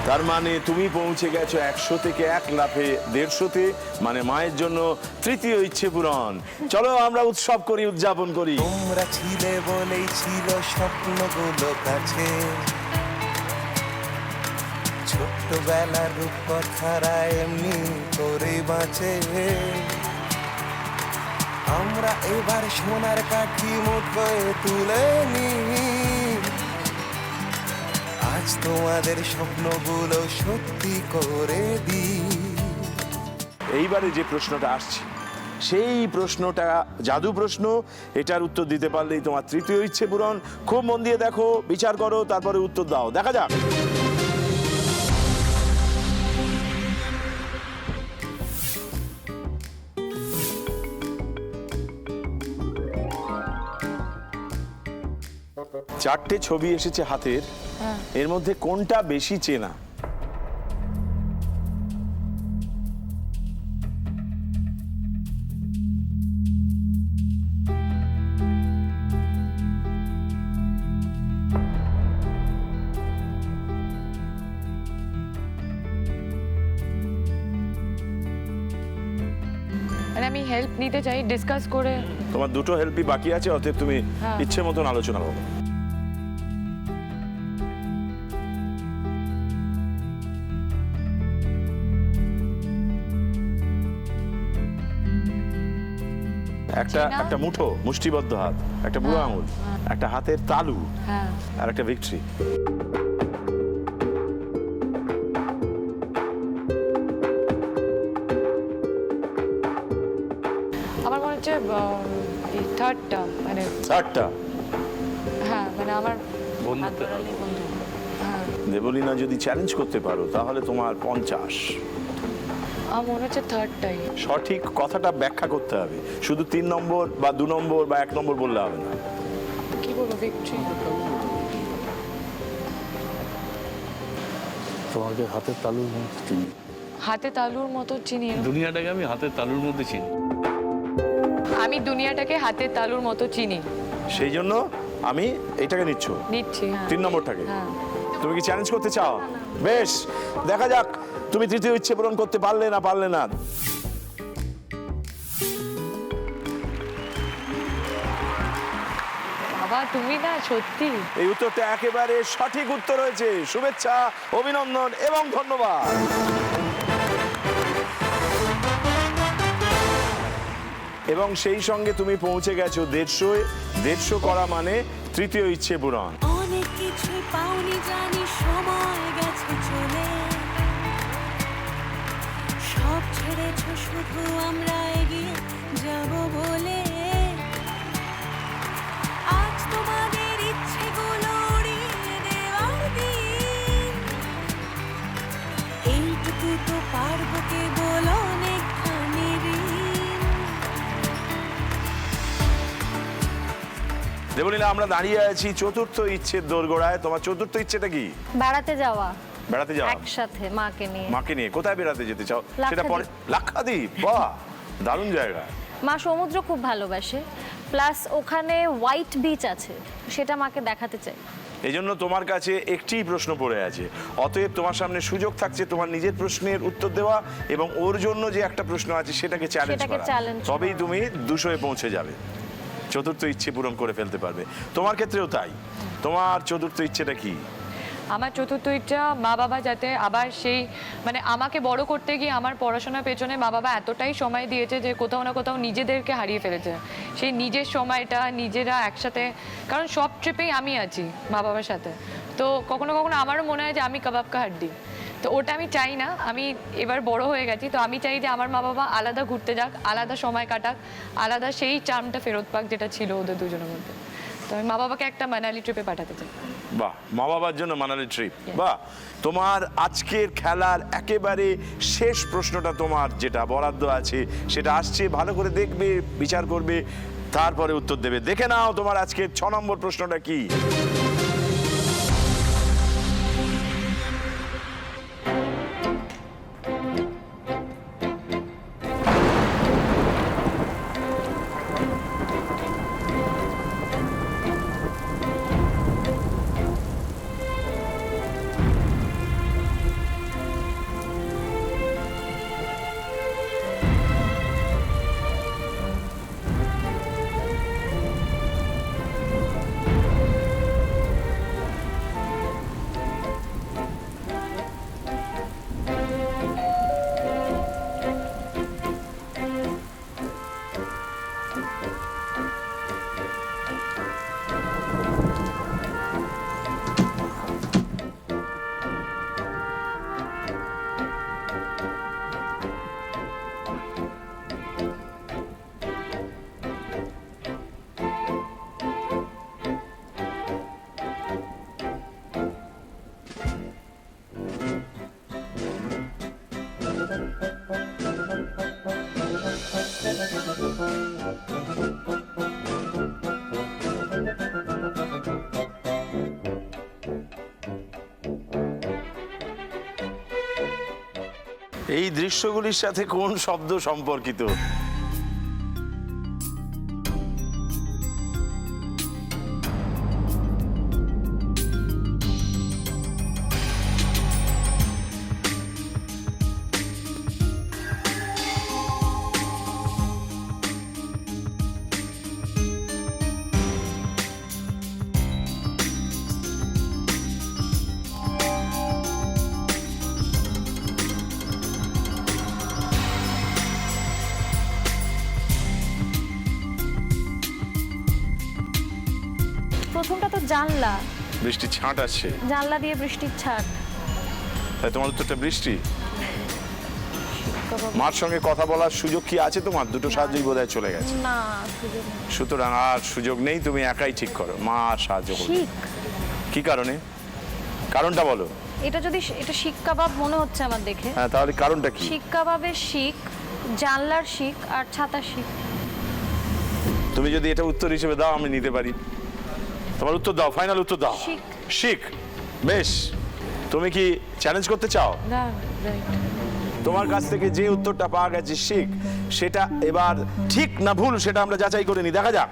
তার মানে তুমি পৌঁছে গেছো 100 থেকে 1 লাফে 150-তে, মানে মায়ের জন্য তৃতীয় ইচ্ছে পূরণ। চলো আমরা উৎসব করি, উদযাপন করি। তোমরা ছিলে বলেই ছিল স্বপ্নগুলো কাছে, ছোট্টবেলার রূপকথারা এমনি করে বাঁচে। আমরা এবার সোনার কাঠি মুঠোয় তুলে নি, আজ তোমাদের স্বপ্নগুলো সত্যি করে দিই। এইবারে যে প্রশ্নটা আসছে সেই প্রশ্নটা জাদু প্রশ্ন, এটার উত্তর দিতে পারলেই তোমার তৃতীয় ইচ্ছে পূরণ। খুব মন দিয়ে দেখো, বিচার করো, তারপরে উত্তর দাও। দেখা যাক। চারটে ছবি এসেছে হাতের, এর মধ্যে কোনটা বেশি চেনা? মানে আমি হেল্প নিতে চাই, ডিসকাস করে। তোমার দুটো হেল্পই বাকি আছে, অতএব তুমি ইচ্ছে মতন আলোচনা করো। একটা মুঠো, মুষ্টিবদ্ধ হাত, একটা বুড়ো আঙুল, একটা হাতের তালু, আর একটা ভিক্টরি। আমার মনে হচ্ছে থার্ডটা, মানে চারটা। হ্যাঁ, মানে আমার দেবলীনা যদি চ্যালেঞ্জ করতে পারো তাহলে তোমার 50। আমার মনে হচ্ছে থার্ডটাই সঠিক। কথাটা ব্যাখ্যা করতে হবে, শুধু 3 নম্বর বা 2 নম্বর বা 1 নম্বর বললে হবে না। কি বলবো, ভিক্টরি। তোমাকে হাতের তালুর মধ্যে চিনি। হাতে তালুর মতো চিনি? দুনিয়াটাকে আমি হাতের তালুর মধ্যে চিনি। আমি দুনিয়াটাকে হাতের তালুর মতো চিনি, সেই জন্য আমি এটাকে নিচ্ছি 3 নম্বরটাকে। তুমি কি চ্যালেঞ্জ করতে চাও? বেশ, দেখা যাক তুমি তৃতীয় ইচ্ছে পূরণ করতে পারলে না পারলে না। বাবা তুমি না সত্যি। এই উত্তরটা একেবারে সঠিক উত্তর হয়েছে। শুভেচ্ছা, অভিনন্দন এবং ধন্যবাদ। এবং সেই সঙ্গে তুমি পৌঁছে গেছো 150 করা মানে তৃতীয় ইচ্ছে পূরণ। অনেক কিছু পাওনি জানি, সময় গেছে চলে, সব ছেড়েছো শুধু আমরা এগিয়ে যাব বলে। আজ তোমাদের ইচ্ছেগুলো উড়িয়ে দেওয়ার দিন, এইটুকু তো পারবো কেবল অনেকখানি ঋণ। দেবলীনা, আমরা দাঁড়িয়ে আছি চতুর্থ ইচ্ছের দোরগোড়ায়। তোমার চতুর্থ ইচ্ছেটা কি? বেড়াতে যাওয়া। বেড়াতে যাওয়া একসাথে মাকে নিয়ে। মাকে নিয়ে কোথায় বেড়াতে যেতে চাও? সেটা পরে। লাক্ষাদ্বীপ, বাহ, দারুণ জায়গা। মা সমুদ্র খুব ভালোবাসে, প্লাস ওখানে হোয়াইট বিচ আছে, সেটা মাকে দেখাতে চাই। এই জন্য তোমার কাছে একটি প্রশ্ন পড়ে আছে, অতএব তোমার সামনে সুযোগ থাকছে তোমার নিজের প্রশ্নের উত্তর দেওয়া এবং ওর জন্য যে একটা প্রশ্ন আছে সেটাকে চ্যালেঞ্জ করা। তবেই তুমি 200-এ পৌঁছে যাবে, চতুর্থ ইচ্ছে পূরণ করে ফেলতে পারবে। তোমার ক্ষেত্রেও তাই। তোমার চতুর্থ ইচ্ছেটা কি? আমার চতুর্থ ইচ্ছা, মা বাবা যাতে আবার সেই, মানে আমাকে বড় করতে গিয়ে আমার পড়াশোনার পেছনে মা বাবা এতটাই সময় দিয়েছে যে কোথাও না কোথাও নিজেদেরকে হারিয়ে ফেলেছে। সেই নিজের সময়টা নিজেরা একসাথে, কারণ সব ট্রিপেই আমি আছি মা বাবার সাথে, তো কখনো কখনো আমারও মনে হয় যে আমি কাবাব কা হাড্ডি। তো ওটা আমি চাই না। আমি এবার বড় হয়ে গেছি, তো আমি চাই যে আমার মা বাবা আলাদা ঘুরতে যাক, আলাদা সময় কাটাক, আলাদা সেই চার্মটা ফেরত পাক যেটা ছিল ওদের দুজনের মধ্যে। তো আমি মা বাবাকে একটা মানালি ট্রিপে পাঠাতে চাই। বাহ, মা বাবার জন্য মানালি ট্রিপ। বাহ, তোমার আজকের খেলার একেবারে শেষ প্রশ্নটা তোমার যেটা বরাদ্দ আছে সেটা আসছে, ভালো করে দেখবে, বিচার করবে, তারপরে উত্তর দেবে। দেখে নাও তোমার আজকের 6 নম্বর প্রশ্নটা কি। এই দৃশ্যগুলির সাথে কোন শব্দ সম্পর্কিত? প্রথমটা তো জানলা, বৃষ্টির ছাঁট আসছে, জানলা দিয়ে বৃষ্টির ছাট। তাই তোমার উত্তরটা বৃষ্টি। মার সঙ্গে কথা বলার সুযোগ কি আছে তোমার? দুটো সাহায্যই বোধহয় চলে গেছে। না, সুযোগ নেই। সুতরাং আর সুযোগ নেই, তুমি একাই ঠিক করো। মা আর সাহায্য করবে। শিক, কি কারণে? কারণটা বলো। এটা যদি এটা শিক কাবাব মনে হচ্ছে আমার দেখে। হ্যাঁ, তাহলে কারণটা কি? শিক কাবাবের শিক, জানলার শিক আর ছাতার শিক। তুমি যদি এটা উত্তর হিসেবে দাও আমি নিতে পারি। তোমার উত্তর দাও, ফাইনাল উত্তর দাও। শিক। শিক। বেশ, তুমি কি চ্যালেঞ্জ করতে চাও? না, রাইট। তোমার কাছ থেকে যে উত্তরটা পাওয়া গেছে শিক, সেটা এবার ঠিক না ভুল সেটা আমরা যাচাই করে নি, দেখা যাক।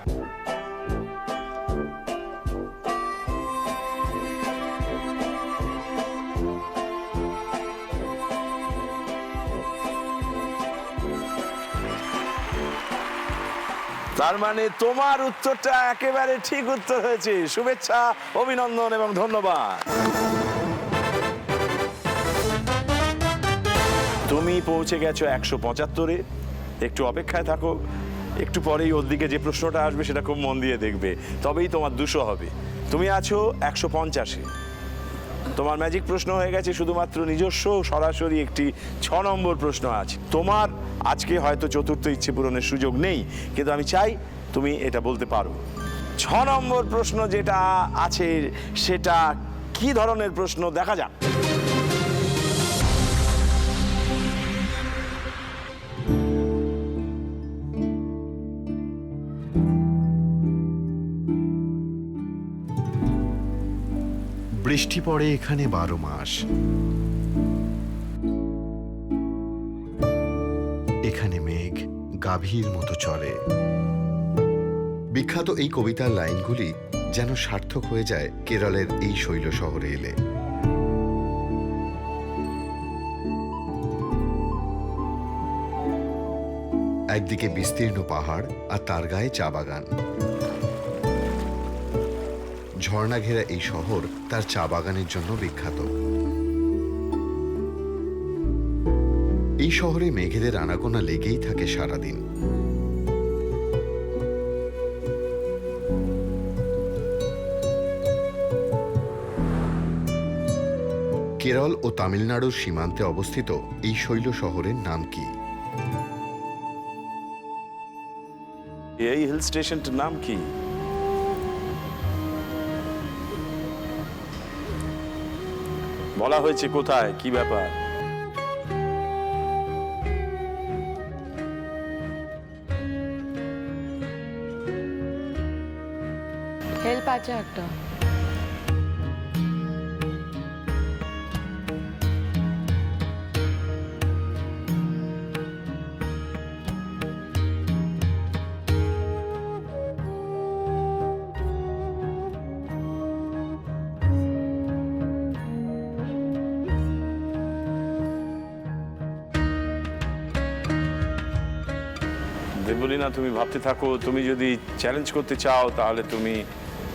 তার মানে তোমার উত্তরটা একেবারে ঠিক উত্তর হয়েছে। শুভেচ্ছা, অভিনন্দন এবং ধন্যবাদ। তুমি পৌঁছে গেছো 175-এ। একটু অপেক্ষায় থাকো, একটু পরেই ওর দিকে যে প্রশ্নটা আসবে সেটা খুব মন দিয়ে দেখবে, তবেই তোমার 200 হবে। তুমি আছো 150-এ। তোমার ম্যাজিক প্রশ্ন হয়ে গেছে, শুধুমাত্র নিজস্ব সরাসরি একটি 6 নম্বর প্রশ্ন আছে। তোমার আজকে হয়তো চতুর্থ ইচ্ছে পূরণের সুযোগ নেই, কিন্তু আমি চাই তুমি এটা বলতে পারো। 6 নম্বর প্রশ্ন যেটা আছে সেটা কি ধরনের প্রশ্ন, দেখা যাক। বৃষ্টি পড়ে এখানে 12 মাস। এখানে মেঘ গাভীর মতো চলে। বিখ্যাত এই কবিতার লাইনগুলি যেন সার্থক হয়ে যায় কেরলের এই শৈল শহরে এলে। একদিকে বিস্তীর্ণ পাহাড় আর তার গায়ে চা বাগান। ঝর্ণা ঘেরা এই শহর তার চা বাগানের জন্য বিখ্যাত। এই শহরে মেঘেদের আনাগোনা লেগেই থাকে সারাদিন। কেরল ও তামিলনাড়ুর সীমান্তে অবস্থিত এই শৈল শহরের নাম কি? এই হিল স্টেশনটার নাম কি? বলা হয়েছে কোথায়, কি ব্যাপার? হেল্প আছে একটা। দেবলীনা, তুমি ভাবতে থাকো। তুমি যদি চ্যালেঞ্জ করতে চাও তাহলে তুমি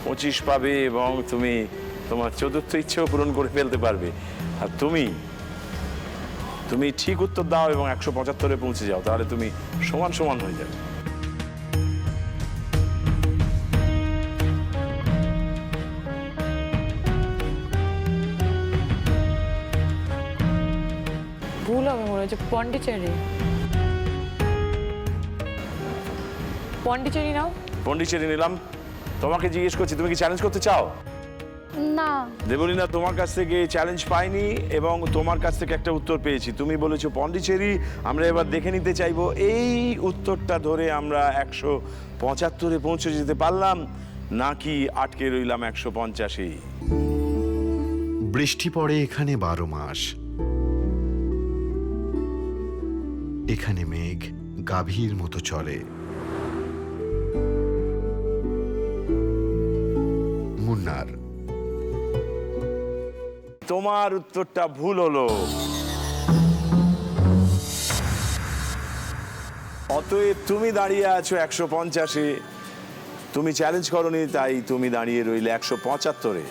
25 পাবে এবং তুমি তোমার চতুর্থ ইচ্ছেও পূরণ করে ফেলতে পারবে। আর তুমি ঠিক উত্তর দাও এবং 175-এ পৌঁছে যাও, তাহলে তুমি সমান সমান হয়ে যাবে। ভুল হবে মনে হচ্ছে। পন্ডিচেরি। পন্ডিচেরি নাও। পন্ডিচেরি নিলাম। তোমাকে জিজ্ঞেস করছি, তুমি কি চ্যালেঞ্জ করতে চাও? না। দেবলীনা, তোমার কাছ থেকে চ্যালেঞ্জ পাইনি এবং তোমার কাছ থেকে একটা উত্তর পেয়েছি। তুমি বলেছো পন্ডিচেরি। আমরা এবার দেখে নিতে চাইবো এই উত্তরটা ধরে আমরা 175-এ পৌঁছে যেতে পারলাম নাকি আটকে রইলাম 150-এই। বৃষ্টি পড়ে এখানে 12 মাস। এখানে মেঘ গাভীর মতো চলে। মুন্নার। তোমার উত্তরটা ভুল হলো। অতএব তুমি দাঁড়িয়ে আছো 150-এ, তুমি চ্যালেঞ্জ করনি, তাই তুমি দাঁড়িয়ে রইলে 175-এ।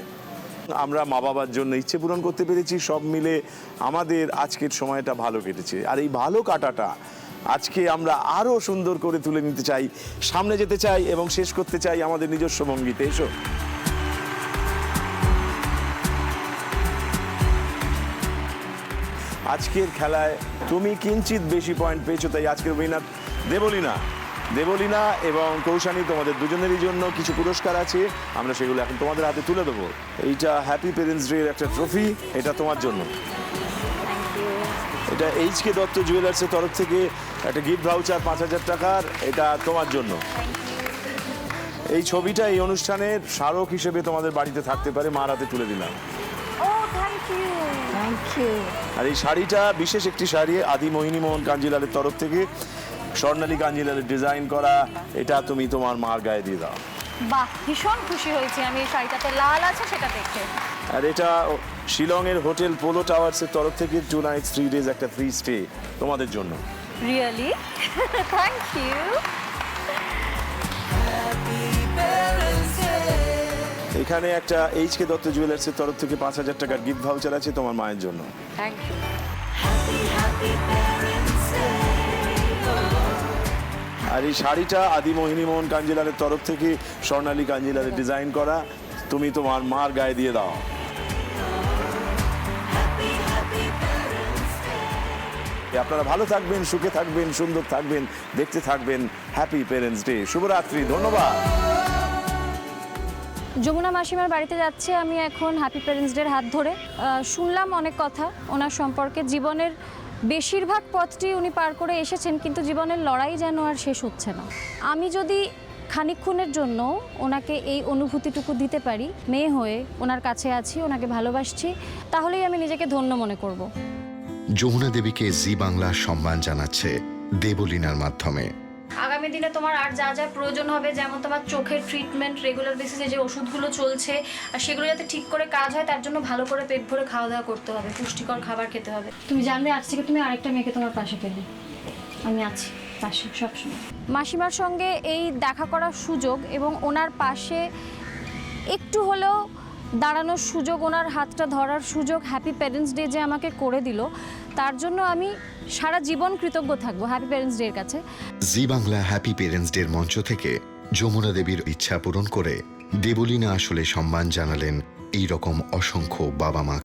আমরা মা বাবার জন্য ইচ্ছে পূরণ করতে পেরেছি, সব মিলে আমাদের আজকের সময়টা ভালো কেটেছে। আর এই ভালো কাটাটা আজকে আমরা আরো সুন্দর করে তুলে নিতে চাই, সামনে যেতে চাই এবং শেষ করতে চাই আমাদের নিজস্ব ভঙ্গিতে। এসো। আজকের খেলায় তুমি কিঞ্চিত বেশি পয়েন্ট পেয়েছো, তাই আজকের উইনার দেবলীনা এবং কৌশানী, তোমাদের দুজনেরই জন্য কিছু পুরস্কার আছে, আমরা সেগুলো এখন তোমাদের হাতে তুলে দেবো। এইটা হ্যাপি পেরেন্টস ডে একটা ট্রফি, এটা তোমার জন্য। এটা এইচকে দত্ত জুয়েলার্সের তরফ থেকে একটা গিফট ভাউচার 5000 টাকার, এটা তোমার জন্য। এই ছবিটা এই অনুষ্ঠানের স্মারক হিসেবে তোমাদের বাড়িতে থাকতে পারে, মার হাতে তুলে দিলাম। আর এই শাড়িটা বিশেষ একটি শাড়ি, আদি মোহিনী মোহন কাঞ্জিলালের তরফ থেকে স্বর্ণালী কাঞ্জিলালের ডিজাইন করা, এটা তুমি তোমার মার গায়ে দিয়ে দাও। বাহ, ভীষণ খুশি হয়েছি আমি এই শাড়িটাতে লাল আছে সেটা দেখে। আর এটা শিলংয়ের হোটেল পোলো টাওয়ার্সের তরফ থেকে 2 nights 3 days একটা ফ্রি স্টে তোমাদের জন্য। রিয়েলি? Thank you. এখানে একটা এইচকে দত্ত জুয়েলার্সের তরফ থেকে 5000 টাকার গিফট ভাউচার আছে তোমার মায়ের জন্য। Thank you. আর এই শাড়িটা আদি মোহিনী মোহন কাঞ্জিলালের তরফ থেকে স্বর্ণালী কাঞ্জিলালের ডিজাইন করা, তুমি তোমার মার গায়ে দিয়ে দাও। আপনারা ভালো থাকবেন, সুখে থাকবেন, সুন্দর থাকবেন, দেখতে থাকবেন হ্যাপি পেরেন্টস ডে। শুভরাত্রি, ধন্যবাদ। যমুনা মাসিমার বাড়িতে যাচ্ছি আমি এখন হ্যাপি পেরেন্টস ডের হাত ধরে। শুনলাম অনেক কথা ওনার সম্পর্কে, জীবনের বেশিরভাগ পথটি উনি পার করে এসেছেন, কিন্তু জীবনের লড়াই যেন আর শেষ হচ্ছে না। আমি যদি খানিকক্ষণের জন্য ওনাকে এই অনুভূতিটুকু দিতে পারি, মেয়ে হয়ে ওনার কাছে আছি, ওনাকে ভালোবাসছি, তাহলেই আমি নিজেকে ধন্য মনে করব। যমুনা দেবীকে জি বাংলা সম্মান জানাচ্ছে দেবলীনার মাধ্যমে। আগামী দিনে তোমার আর যা যা প্রয়োজন হবে, যেমন তোমার চোখের ট্রিটমেন্ট, রেগুলার বেসিসে যে ওষুধগুলো চলছে, আর সেগুলো যাতে ঠিক করে কাজ হয় তার জন্য ভালো করে পেট ভরে খাওয়া দাওয়া করতে হবে, পুষ্টিকর খাবার খেতে হবে। তুমি জানবে আজ থেকে তুমি আরেকটা মেয়েকে তোমার পাশে পেলে, আমি আছি পাশে সবসময়। মাসিমার সঙ্গে এই দেখা করার সুযোগ এবং ওনার পাশে একটু হলেও দাঁড়ানোর সুযোগ, ওনার হাতটা ধরার সুযোগ হ্যাপি প্যারেন্টস ডে যে আমাকে করে দিল, তার জন্য আমি সারা জীবন কৃতজ্ঞ থাকবো হ্যাপি প্যারেন্টস ডে এর কাছে। জি বাংলা হ্যাপি পেরেন্টস ডের মঞ্চ থেকে যমুনা দেবীর ইচ্ছা পূরণ করে দেবলীনা আসলে সম্মান জানালেন এই রকম অসংখ্য বাবা মা।